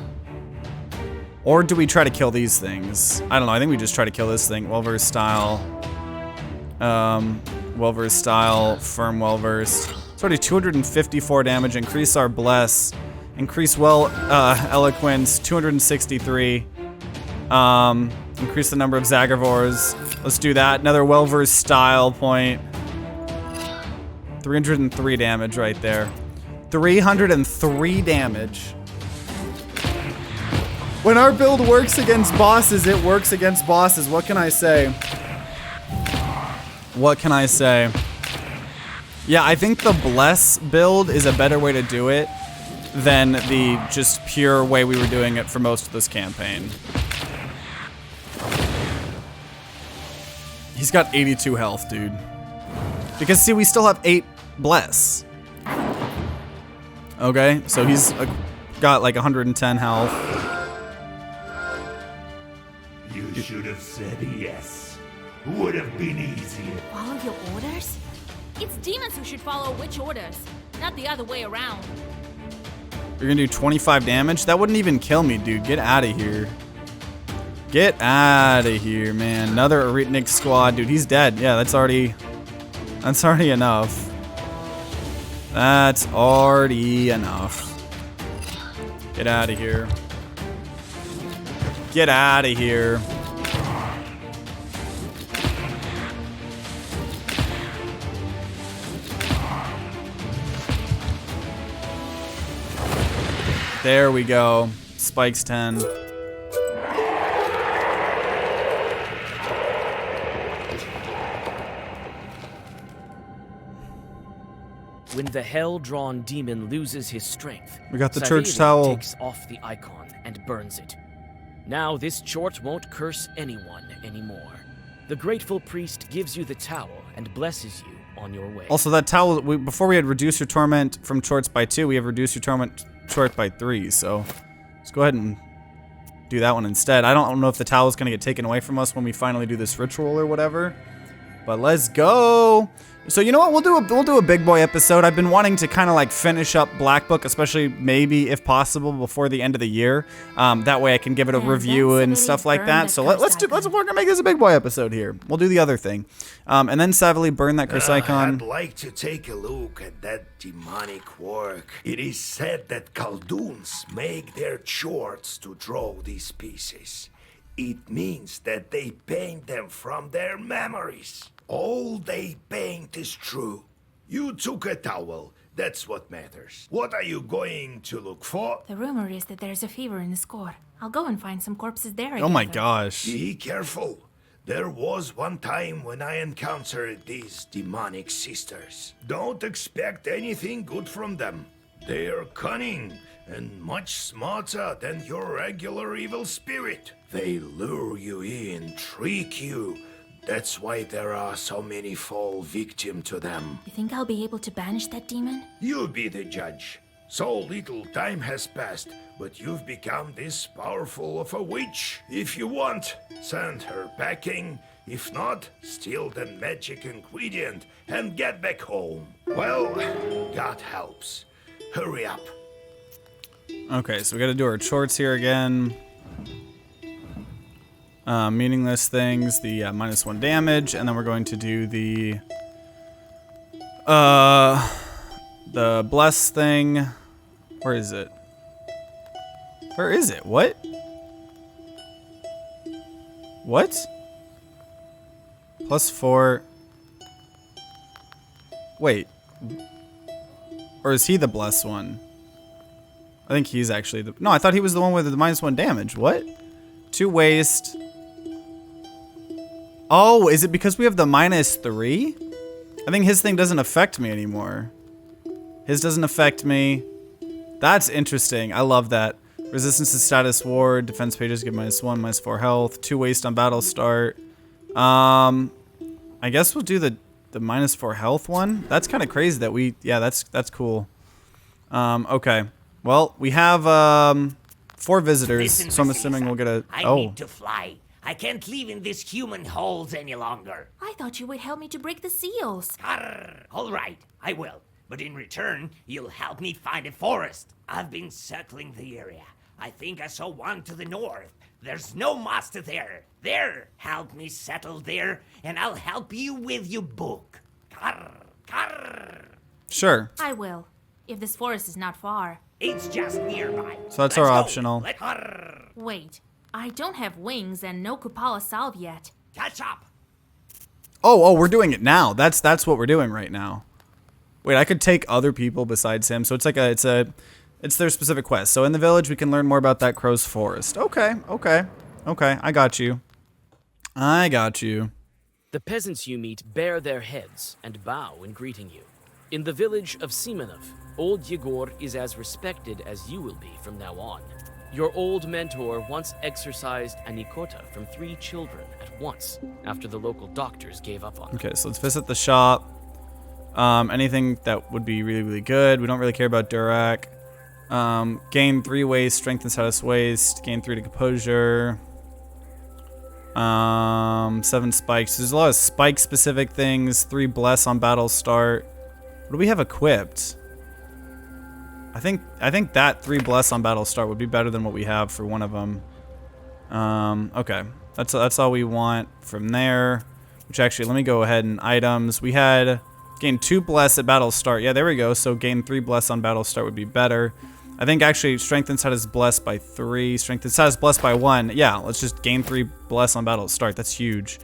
Or do we try to kill these things? I don't know. I think we just try to kill this thing. Well-versed style. Well-versed style. Firm well-versed. It's already 254 damage. Increase our bless. Increase eloquence. 263. Increase the number of Zagavors. Let's do that. Another well-versed style point. 303 damage right there. 303 damage. When our build works against bosses, it works against bosses. What can I say? What can I say? Yeah, I think the Bless build is a better way to do it than the just pure way we were doing it for most of this campaign. He's got 82 health, dude. Because, see, we still have 8 Bless. Okay, so he's got like 110 health. You should have said yes. Would have been easier. Follow your orders? It's demons who should follow witch orders, not the other way around. You're gonna do 25 damage? That wouldn't even kill me, dude. Get out of here. Get out of here, man. Another Arytnic squad. Dude, he's dead. Yeah, that's already enough. That's already enough. Get out of here. Get out of here. There we go. Spikes 10. When the hell-drawn demon loses his strength, We got the Savelia church towel. takes off the icon and burns it. Now this chort won't curse anyone anymore. The grateful priest gives you the towel and blesses you on your way. Also, that towel, before we had reduced your torment from chorts by 2, we have reduced your torment chort by 3, so let's go ahead and do that one instead. I don't know if the towel is going to get taken away from us when we finally do this ritual or whatever, but let's go. So you know what? We'll do a big boy episode. I've been wanting to kind of like finish up Black Book, especially maybe if possible before the end of the year. That way I can give it a And review then and Civilly stuff like burn that. the So cursed we're icon. gonna make this a big boy episode here. We'll do the other thing, and then Savily burn that curse icon. I'd like to take a look at that demonic work. It is said that Khaldoons make their chorts to draw these pieces. It means that they paint them from their memories. All they paint is true. You took a towel. That's what matters. What are you going to look for? The rumor is that there's a fever in the score. I'll go and find some corpses there. I Oh my gather. gosh. Be careful. There was one time when I encountered these demonic sisters. Don't expect anything good from them. They are cunning and much smarter than your regular evil spirit. They lure you in, trick you. That's why there are so many fall victim to them. You think I'll be able to banish that demon? You be the judge. So little time has passed, but you've become this powerful of a witch. If you want, send her packing. If not, steal the magic ingredient and get back home. Well, God helps. Hurry up. Okay, so we gotta do our chorts here again. Meaningless things, the -1 damage, and then we're going to do the bless thing. Where is it? Where is it? What? What? +4. Wait. Or is he the blessed one? I think he's actually the... No, I thought he was the one with the -1 damage. What? 2 waste. Oh, is it because we have the -3? I think his thing doesn't affect me anymore. His doesn't affect me. That's interesting. I love that. Resistance to status ward. Defense pages give -1, -4 health. 2 waste on battle start. I guess we'll do the -4 health one. That's kind of crazy that we... Yeah, that's cool. Okay. Well, we have 4 visitors, Listen, so I'm assuming we'll get a... I need to fly. I can't live in these human holes any longer. I thought you would help me to break the seals. Arr, all right, I will. But in return, you'll help me find a forest. I've been circling the area. I think I saw one to the north. There's no master there. There, help me settle there, and I'll help you with your book. Carr, carr. Sure. I will, if this forest is not far. It's just nearby. So that's Let's our go. optional. Carr. Wait, I don't have wings and no Kupala salve yet. Catch up. Oh, we're doing it now. That's what we're doing right now. Wait, I could take other people besides him. So it's like it's their specific quest. So in the village, we can learn more about that crow's forest. Okay. I got you. The peasants you meet bare their heads and bow in greeting you. In the village of Simonov, old Yegor is as respected as you will be from now on. Your old mentor once exorcised Anikota from 3 children at once after the local doctors gave up on her. Okay, so let's visit the shop. Anything that would be really, really good. We don't really care about Durak. Gain 3 waste, strength and status waste. Gain 3 to composure. 7 spikes. There's a lot of spike-specific things. 3 bless on battle start. What do we have equipped? I think that 3 bless on battle start would be better than what we have for one of them. Okay, that's all we want from there. Which actually, let me go ahead and items. We had gain 2 bless at battle start. Yeah, there we go. So gain 3 bless on battle start would be better. I think actually strength and status blessed by 3. Strength and status blessed by 1. Yeah, let's just gain 3 bless on battle start. That's huge.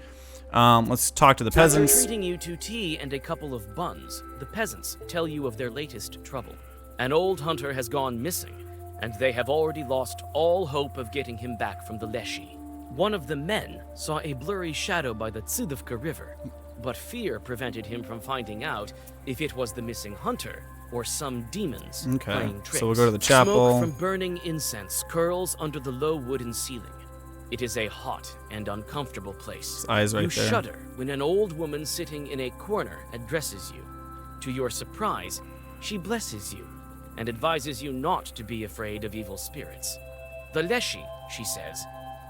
Let's talk to the peasants. After treating you to tea and a couple of buns, the peasants tell you of their latest trouble. An old hunter has gone missing, and they have already lost all hope of getting him back from the Leshy. One of the men saw a blurry shadow by the Tsudovka River, but fear prevented him from finding out if it was the missing hunter or some demons playing tricks. So we'll go to the chapel. Smoke from burning incense curls under the low wooden ceiling. It is a hot and uncomfortable place. His eyes right you there. shudder when an old woman sitting in a corner addresses you. To your surprise, she blesses you and advises you not to be afraid of evil spirits. The Leshy, she says,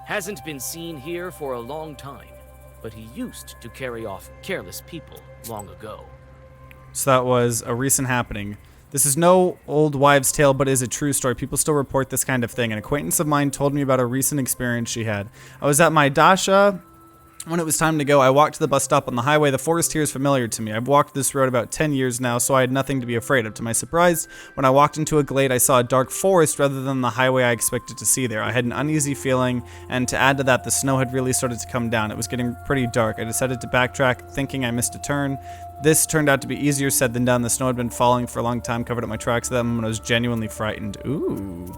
hasn't been seen here for a long time, but he used to carry off careless people long ago. So that was a recent happening. This is no old wives' tale, but is a true story. People still report this kind of thing. An acquaintance of mine told me about a recent experience she had. I was at my dasha. When it was time to go, I walked to the bus stop on the highway. The forest here is familiar to me. I've walked this road about 10 years now, so I had nothing to be afraid of. To my surprise, when I walked into a glade, I saw a dark forest rather than the highway I expected to see there. I had an uneasy feeling, and to add to that, the snow had really started to come down. It was getting pretty dark. I decided to backtrack, thinking I missed a turn. This turned out to be easier said than done. The snow had been falling for a long time, covered up my tracks. At that moment, I was genuinely frightened. Ooh.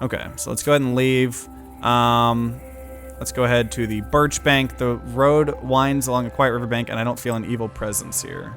Okay, so let's go ahead and leave. Let's go ahead to the birch bank. The road winds along a quiet riverbank, and I don't feel an evil presence here.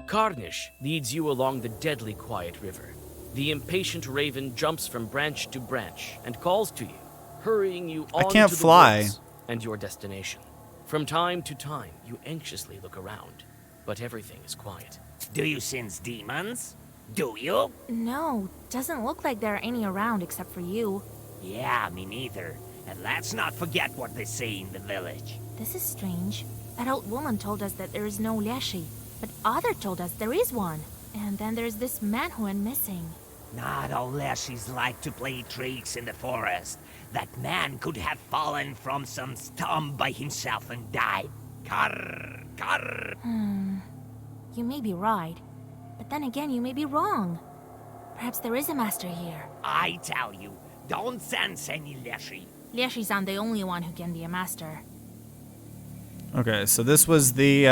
Karnish leads you along the deadly quiet river. The impatient raven jumps from branch to branch and calls to you, hurrying you on can't to the fly. woods and your destination. From time to time, you anxiously look around, but everything is quiet. Do you sense demons? Do you? No, doesn't look like there are any around except for you. Yeah, me neither. And let's not forget what they say in the village. This is strange. That old woman told us that there is no Leshy, but other told us there is one. And then there's this man who went missing. Not all Leshies like to play tricks in the forest. That man could have fallen from some stump by himself and died. Carr, carr. You may be right, but then again you may be wrong. Perhaps there is a master here. I tell you, don't sense any Leshy. Lieshi's not the only one who can be a master. Okay, so this was the,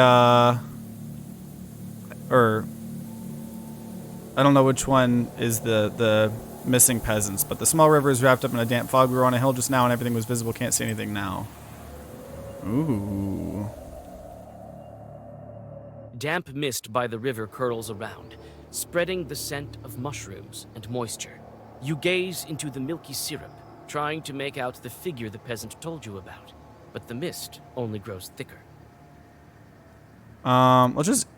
or I don't know which one is the missing peasants, but the small river is wrapped up in a damp fog. We were on a hill just now and everything was visible. Can't see anything now. Ooh. Damp mist by the river curls around, spreading the scent of mushrooms and moisture. You gaze into the milky syrup, trying to make out the figure the peasant told you about, but the mist only grows thicker. Let's just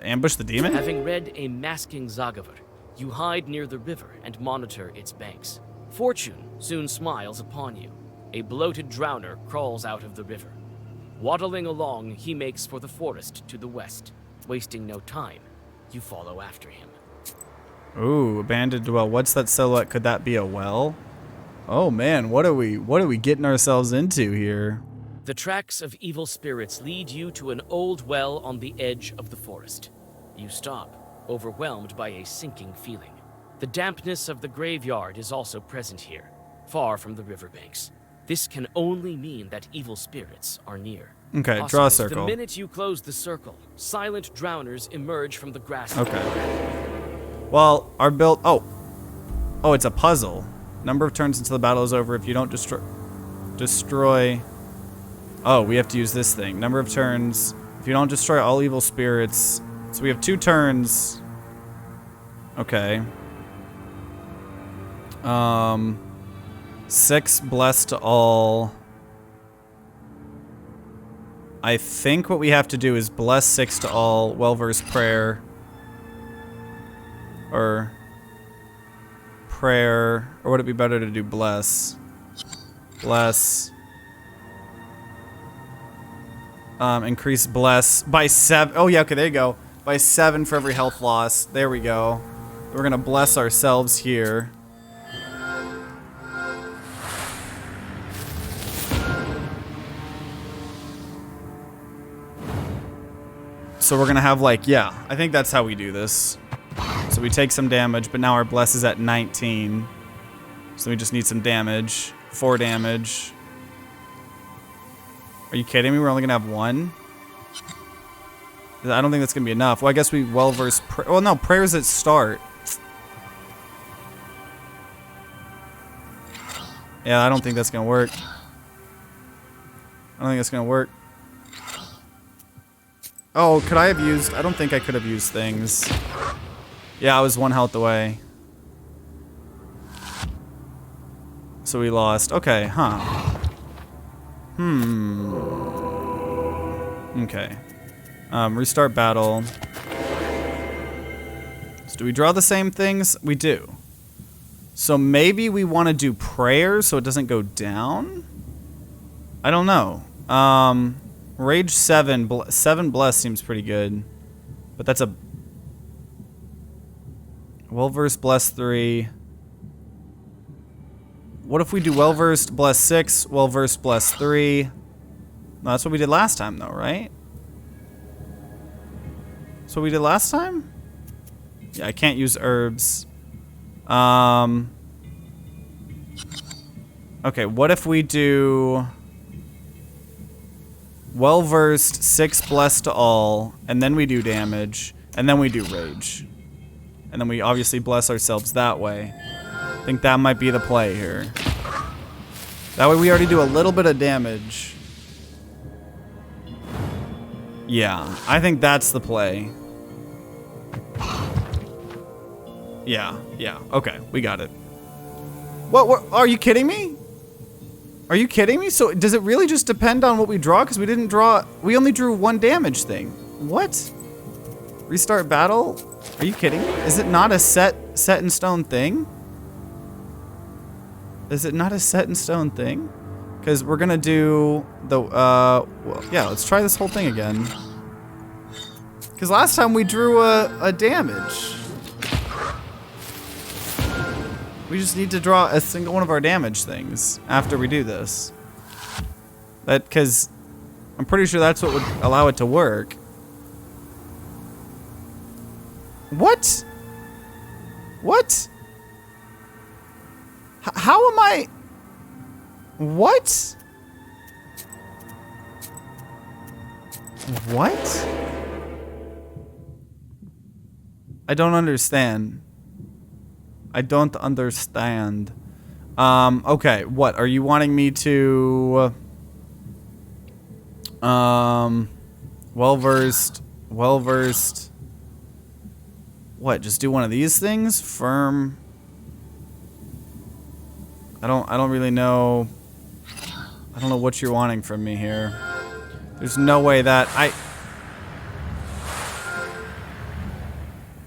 ambush the demon? Having read a masking Zagavur, you hide near the river and monitor its banks. Fortune soon smiles upon you. A bloated drowner crawls out of the river. Waddling along, he makes for the forest to the west. Wasting no time, you follow after him. Ooh, abandoned well. What's that silhouette? Could that be a well? Oh man, what are we getting ourselves into here? The tracks of evil spirits lead you to an old well on the edge of the forest. You stop, overwhelmed by a sinking feeling. The dampness of the graveyard is also present here, far from the riverbanks. This can only mean that evil spirits are near. Okay, Possibly, draw a circle. The minute you close the circle, silent drowners emerge from the grass. Okay. Well, our build... Oh, it's a puzzle. Number of turns until the battle is over. If you don't destroy... Oh, we have to use this thing. Number of turns. If you don't destroy all evil spirits... So we have 2 turns. Okay. 6 blessed to all. I think what we have to do is bless 6 to all, well-versed prayer. Or prayer, or would it be better to do bless? Bless. Increase bless by 7. Oh yeah, okay, there you go. By 7 for every health loss. There we go. We're gonna bless ourselves here. So we're gonna have like, yeah, I think that's how we do this. So we take some damage, but now our bless is at 19. So we just need some damage. 4 damage. Are you kidding me? We're only gonna have 1? I don't think that's gonna be enough. Well, I guess we well-versed well, no, prayers at start. Yeah, I don't think that's gonna work. I don't think that's gonna work. Oh, could I have used... I don't think I could have used things. Yeah, I was 1 health away. So we lost. Okay, huh. Okay. Restart battle. So do we draw the same things? We do. So maybe we want to do prayer so it doesn't go down? I don't know. Rage 7. 7 bless seems pretty good. But that's a... Well-versed bless 3. What if we do well-versed bless 6, well-versed bless 3? No, that's what we did last time though, right? That's what we did last time? Yeah, I can't use herbs. Okay, what if we do... Well-versed, 6 blessed to all, and then we do damage, and then we do rage. And then we obviously bless ourselves that way. I think that might be the play here. That way we already do a little bit of damage. Yeah, I think that's the play. Yeah, okay, we got it. What, are you kidding me? Are you kidding me? So does it really just depend on what we draw? Because we didn't draw, we only drew 1 damage thing. What? Restart battle? Are you kidding me? Is it not a set in stone thing? Is it not a set in stone thing? Because we're gonna do the, well, yeah, let's try this whole thing again. Because last time we drew a damage. We just need to draw a single one of our damage things after we do this. Because I'm pretty sure that's what would allow it to work. What? What? How am I? What? What? I don't understand. I don't understand. Okay, what? Are you wanting me to... well-versed. What, just do one of these things? Firm. I don't really know. I don't know what you're wanting from me here. There's no way that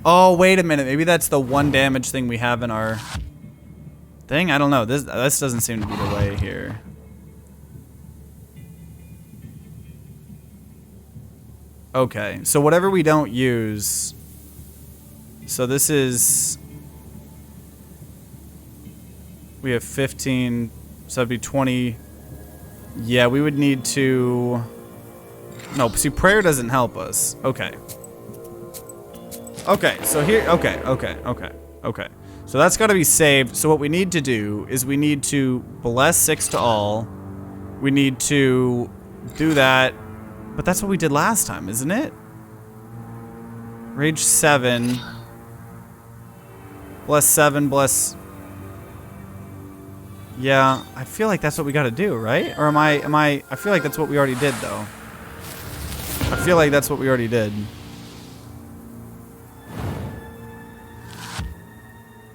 Oh, wait a minute. Maybe that's the 1 damage thing we have in our thing? I don't know. This doesn't seem to be the way here. Okay, so whatever we don't use... So this is... We have 15, so that'd be 20. Yeah, we would need to... No, see, prayer doesn't help us. Okay. Okay, so here... Okay. So that's got to be saved. So what we need to do is we need to bless 6 to all. We need to do that. But that's what we did last time, isn't it? Rage 7. Bless 7, bless... Yeah, I feel like that's what we gotta do, right? Or am I feel like that's what we already did, though. I feel like that's what we already did.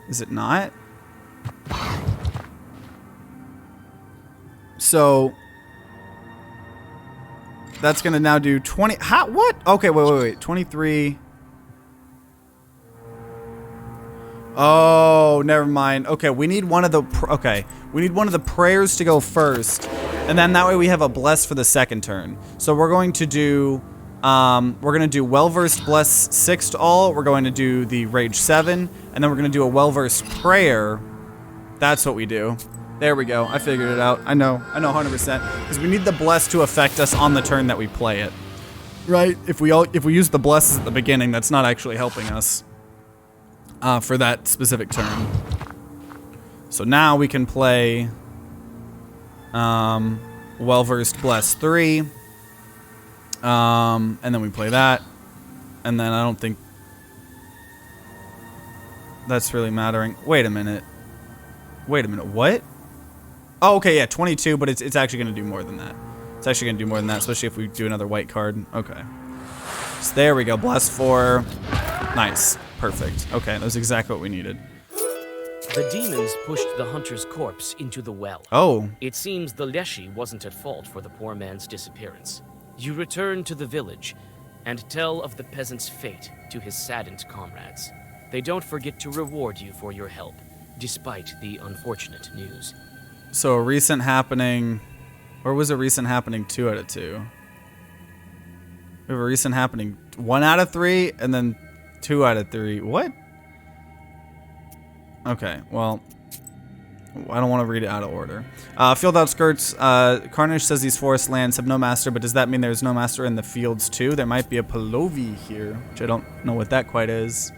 Is it not? So... That's gonna now do 20... How? What? Okay, wait. 23... Oh, never mind. Okay, we need one of the... we need one of the prayers to go first. And then that way we have a bless for the second turn. So we're going to do... we're going to do well-versed bless 6 to all. We're going to do the rage 7. And then we're going to do a well-versed prayer. That's what we do. There we go. I figured it out. I know 100%. Because we need the bless to affect us on the turn that we play it. Right? If we use the blesses at the beginning, that's not actually helping us. For that specific turn. So now we can play well-versed bless 3. And then we play that. And then I don't think that's really mattering. Wait a minute, what? Oh, okay, yeah, 22, but it's actually going to do more than that. It's actually going to do more than that, especially if we do another white card. Okay. So there we go, bless 4. Nice. Perfect. Okay, that was exactly what we needed. The demons pushed the hunter's corpse into the well. Oh. It seems the Leshy wasn't at fault for the poor man's disappearance. You return to the village and tell of the peasant's fate to his saddened comrades. They don't forget to reward you for your help, despite the unfortunate news. So a recent happening, or was a recent happening 2 out of 2? We have a recent happening 1 out of 3, and then 2 out of 3. What? Okay, well, I don't want to read it out of order. Field outskirts. Carnage says these forest lands have no master, but does that mean there's no master in the fields too? There might be a Palovi here, which I don't know what that quite is.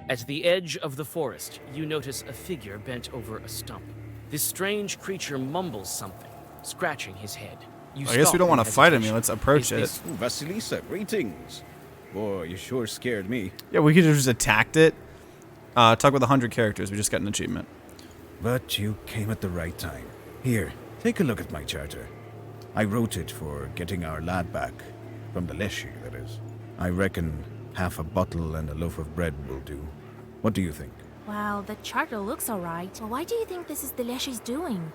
At the edge of the forest, you notice a figure bent over a stump. This strange creature mumbles something, scratching his head. I guess we don't want to fight him. Let's approach it. Vasilisa, greetings. Boy, you sure scared me. Yeah, we could have just attacked it. Talk with 100 characters. We just got an achievement. But you came at the right time. Here, take a look at my charter. I wrote it for getting our lad back. From the Leshy, that is. I reckon half a bottle and a loaf of bread will do. What do you think? Well, the charter looks alright. But why do you think this is the Leshy's doing?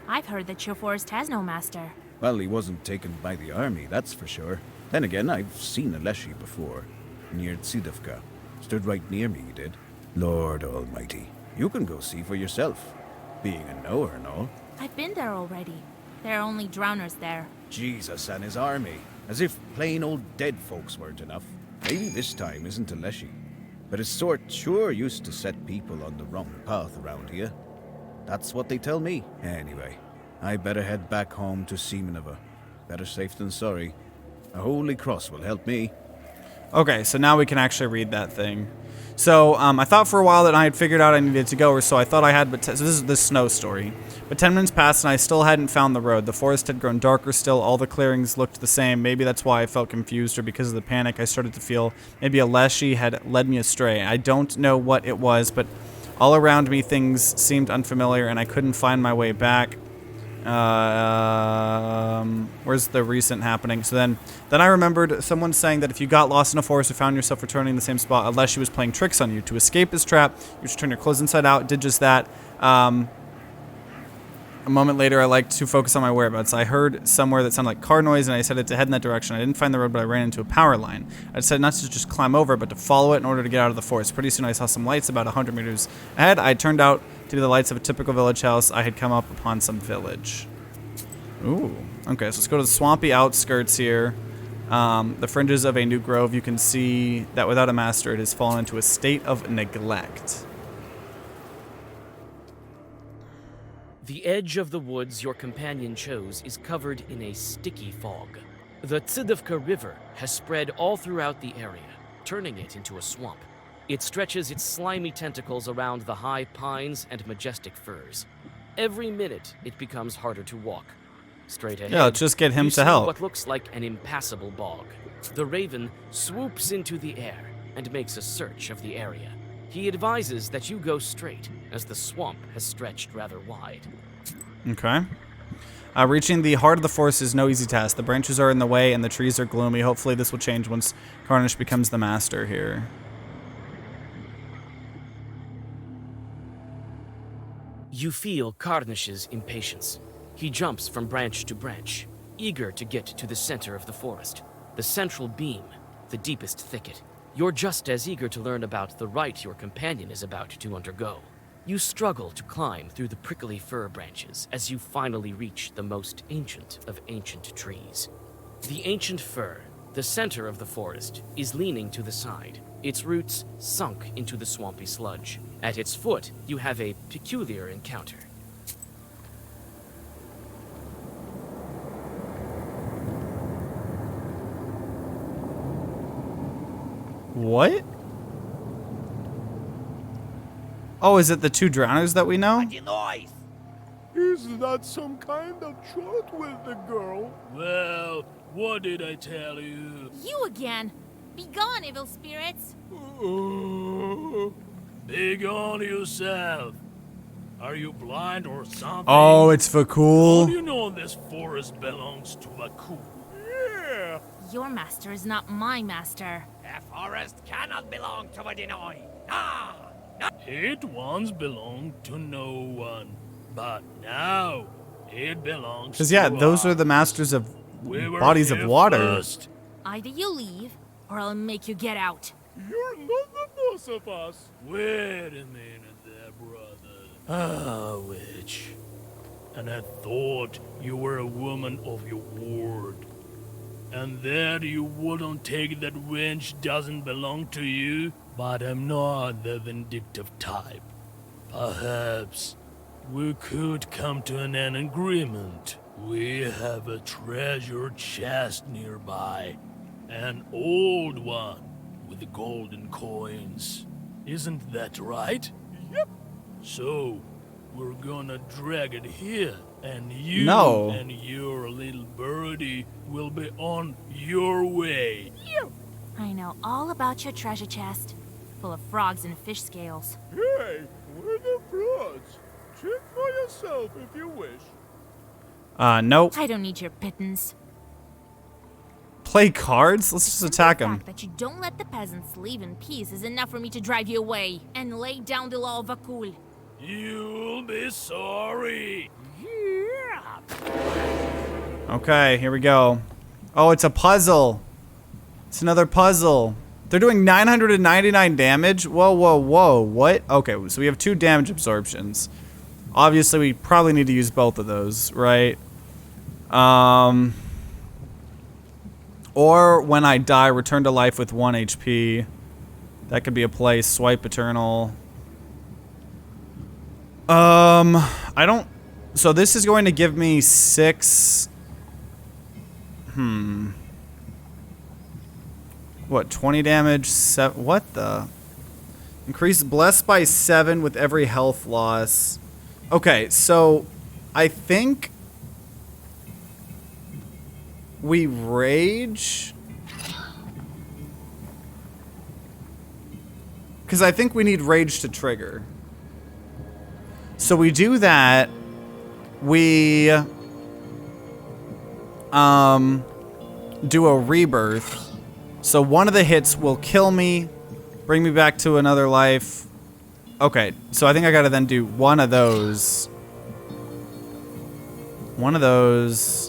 I've heard that your forest has no master. Well, he wasn't taken by the army, that's for sure. Then again, I've seen a Leshy before. Near Tsidovka. Stood right near me, he did. Lord Almighty. You can go see for yourself. Being a knower and all. I've been there already. There are only drowners there. Jesus and his army. As if plain old dead folks weren't enough. Maybe this time isn't a Leshy. But his sort sure used to set people on the wrong path around here. That's what they tell me. Anyway, I better head back home to Semenova. Better safe than sorry. A holy cross will help me. Okay, so now we can actually read that thing. So, I thought for a while that I had figured out I needed to go, or so I thought I had, but so this is the snow story. But 10 minutes passed and I still hadn't found the road. The forest had grown darker still, all the clearings looked the same. Maybe that's why I felt confused, or because of the panic I started to feel maybe a leshy had led me astray. I don't know what it was, but all around me things seemed unfamiliar and I couldn't find my way back. Where's the recent happening? So then I remembered someone saying that if you got lost in a forest or found yourself returning to the same spot, unless she was playing tricks on you. To escape his trap, you should turn your clothes inside out. Did just that. A moment later, I liked to focus on my whereabouts. I heard somewhere that sounded like car noise, and I decided to head in that direction. I didn't find the road, but I ran into a power line. I decided not to just climb over, but to follow it in order to get out of the forest. Pretty soon, I saw some lights about 100 meters ahead. I turned out to be the lights of a typical village house. I had come up upon some village. Ooh. Okay, so let's go to the swampy outskirts here. The fringes of a new grove. You can see that without a master, it has fallen into a state of neglect. The edge of the woods your companion chose is covered in a sticky fog. The Tsidivka River has spread all throughout the area, turning it into a swamp. It stretches its slimy tentacles around the high pines and majestic firs. Every minute, it becomes harder to walk. Straight ahead, yeah, let's just get him you to see help. what looks like an impassable bog. The raven swoops into the air and makes a search of the area. He advises that you go straight, as the swamp has stretched rather wide. Okay. Reaching the heart of the forest is no easy task. The branches are in the way and the trees are gloomy. Hopefully this will change once Carnish becomes the master here. You feel Carnish's impatience. He jumps from branch to branch, eager to get to the center of the forest, the central beam, the deepest thicket. You're just as eager to learn about the rite your companion is about to undergo. You struggle to climb through the prickly fir branches as you finally reach the most ancient of ancient trees. The ancient fir, the center of the forest, is leaning to the side, its roots sunk into the swampy sludge. At its foot, you have a peculiar encounter. What? Oh, is it the two drowners that we know? Is that some kind of shot with the girl? Well, what did I tell you? You again! Be gone, evil spirits! Be gone yourself. Are you blind or something? Oh, it's Vakul. You know this forest belongs to Vakul. Yeah. Your master is not my master. The forest cannot belong to a Denoy. It once belonged to no one, but now it belongs to Because, yeah, those us. are the masters of We were bodies of here water. first. Either you leave, or I'll make you get out. You're not the boss of us. Wait a minute there, brother. Ah, witch. And I thought you were a woman of your word. And that you wouldn't take that wench doesn't belong to you. But I'm not the vindictive type. Perhaps we could come to an agreement. We have a treasure chest nearby. An old one with golden coins. Isn't that right? Yep. So, we're gonna drag it here, and you No. and your little birdie will be on your way. I know all about your treasure chest, full of frogs and fish scales. Hey, we're the frauds. Check for yourself if you wish. Nope. I don't need your pittance. Play cards? Let's just attack The him. fact that you don't let the peasants leave in peace is enough for me to drive you away and lay down the law of Vakul. You'll be sorry. Okay, here we go. Oh, it's a puzzle. It's another puzzle. They're doing 999 damage? Whoa, whoa, whoa. What? Okay, so we have 2 damage absorptions. Obviously, we probably need to use both of those, right? Or when I die, return to life with 1 HP. That could be a play. Swipe Eternal. I don't... So this is going to give me 6... What, 20 damage? What the? Increase blessed by 7 with every health loss. Okay, so I think we rage. Because I think we need rage to trigger. So we do that. We do a rebirth. So one of the hits will kill me, bring me back to another life. Okay, so I think I gotta then do one of those. One of those.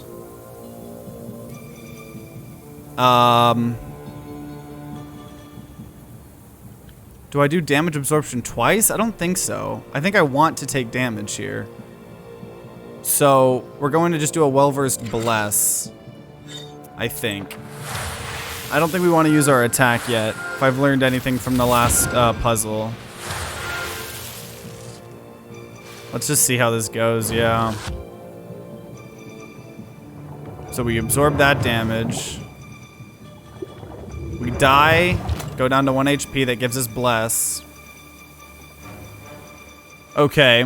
Do I do damage absorption twice? I don't think so. I think I want to take damage here. So we're going to just do a well-versed bless. I think. I don't think we want to use our attack yet, if I've learned anything from the last puzzle. Let's just see how this goes, yeah. So we absorb that damage. We die, go down to 1 HP, that gives us bless. Okay.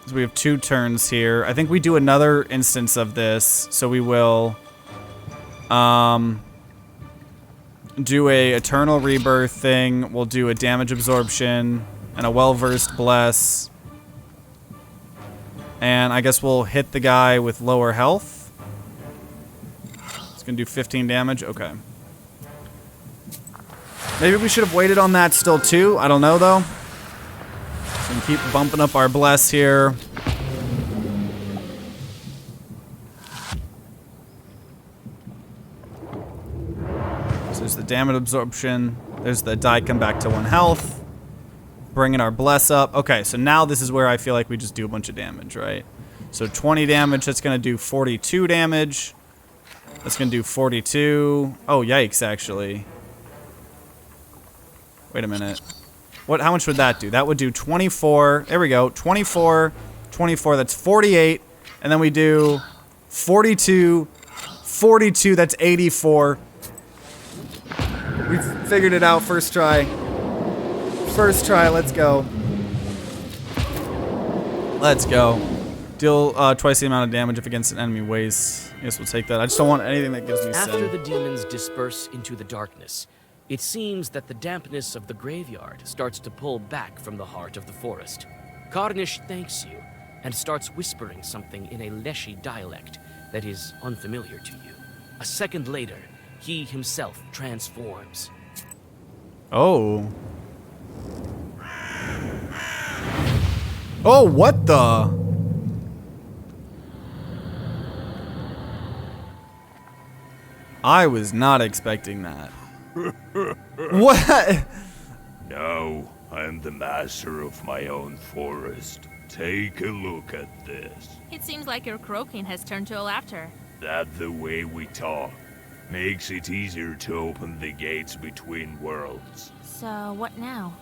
So we have 2 turns here. I think we do another instance of this. So we will do a eternal rebirth thing. We'll do a damage absorption and a well-versed bless. And I guess we'll hit the guy with lower health. It's gonna do 15 damage. Okay. Maybe we should have waited on that still too. I don't know though. So we keep bumping up our bless here. So there's the damage absorption. There's the die come back to 1 health. Bringing our bless up. Okay, so now this is where I feel like we just do a bunch of damage, right? So 20 damage, that's gonna do 42 damage. That's gonna do 42. Oh, yikes, actually. Wait a minute. What? How much would that do? That would do 24. There we go. 24, 24. That's 48. And then we do 42, 42. That's 84. We figured it out first try. First try. Let's go. Let's go. Deal twice the amount of damage if against an enemy wastes. I guess we'll take that. I just don't want anything that gives me After sin. the demons disperse into the darkness, it seems that the dampness of the graveyard starts to pull back from the heart of the forest. Karnish thanks you and starts whispering something in a Leshy dialect that is unfamiliar to you. A second later, he himself transforms. Oh. Oh, what the? I was not expecting that. What? Now, I'm the master of my own forest. Take a look at this. It seems like your croaking has turned to a laughter. That the way we talk makes it easier to open the gates between worlds. So, what now?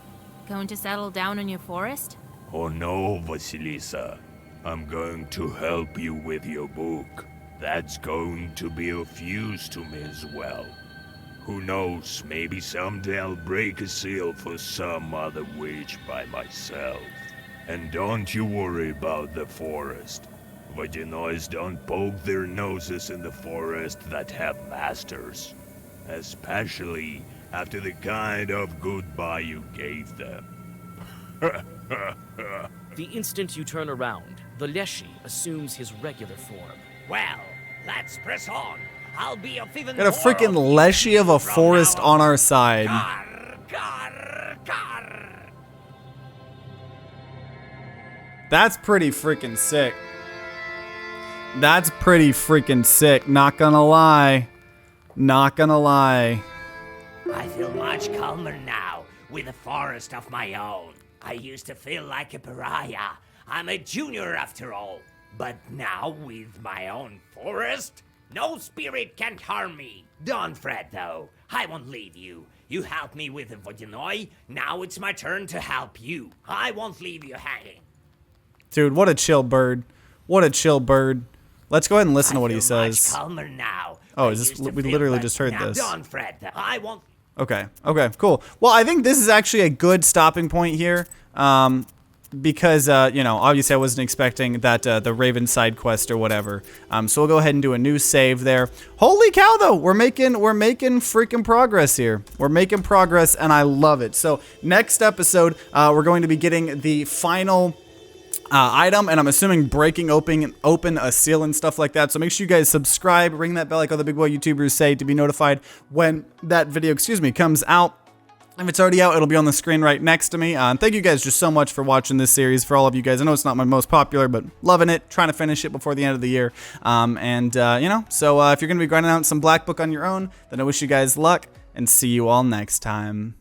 Going to settle down in your forest? Oh no, Vasilisa. I'm going to help you with your book. That's going to be of use to me as well. Who knows, maybe someday I'll break a seal for some other witch by myself. And don't you worry about the forest. Vodinois don't poke their noses in the forest that have masters. Especially after the kind of goodbye you gave them. The instant you turn around, the Leshy assumes his regular form. Well, let's press on. I'll be of even Got a more freaking of Leshy of a from forest now on our side. Car. That's pretty freaking sick. That's pretty freaking sick. Not gonna lie. Not gonna lie. I feel much calmer now, with a forest of my own. I used to feel like a pariah. I'm a junior after all. But now, with my own forest, no spirit can harm me. Don't fret, though. I won't leave you. You helped me with the Vodinoi. Now it's my turn to help you. I won't leave you hanging. Dude, what a chill bird. What a chill bird. Let's go ahead and listen to I what he feel much says. calmer now. Oh, I is this? used to We feel literally like- just heard now this. Don't fret. I won't. Okay. Okay. Cool. Well, I think this is actually a good stopping point here. Because, you know, obviously I wasn't expecting that, the Raven side quest or whatever. So we'll go ahead and do a new save there. Holy cow, though, we're making freaking progress here. We're making progress, and I love it. So next episode, we're going to be getting the final item, and I'm assuming breaking open a seal and stuff like that. So make sure you guys subscribe, ring that bell like all the big boy YouTubers say to be notified when that video, comes out. If it's already out, it'll be on the screen right next to me. And thank you guys just so much for watching this series. For all of you guys, I know it's not my most popular, but loving it. Trying to finish it before the end of the year. You know, so if you're going to be grinding out some Black Book on your own, then I wish you guys luck, and see you all next time.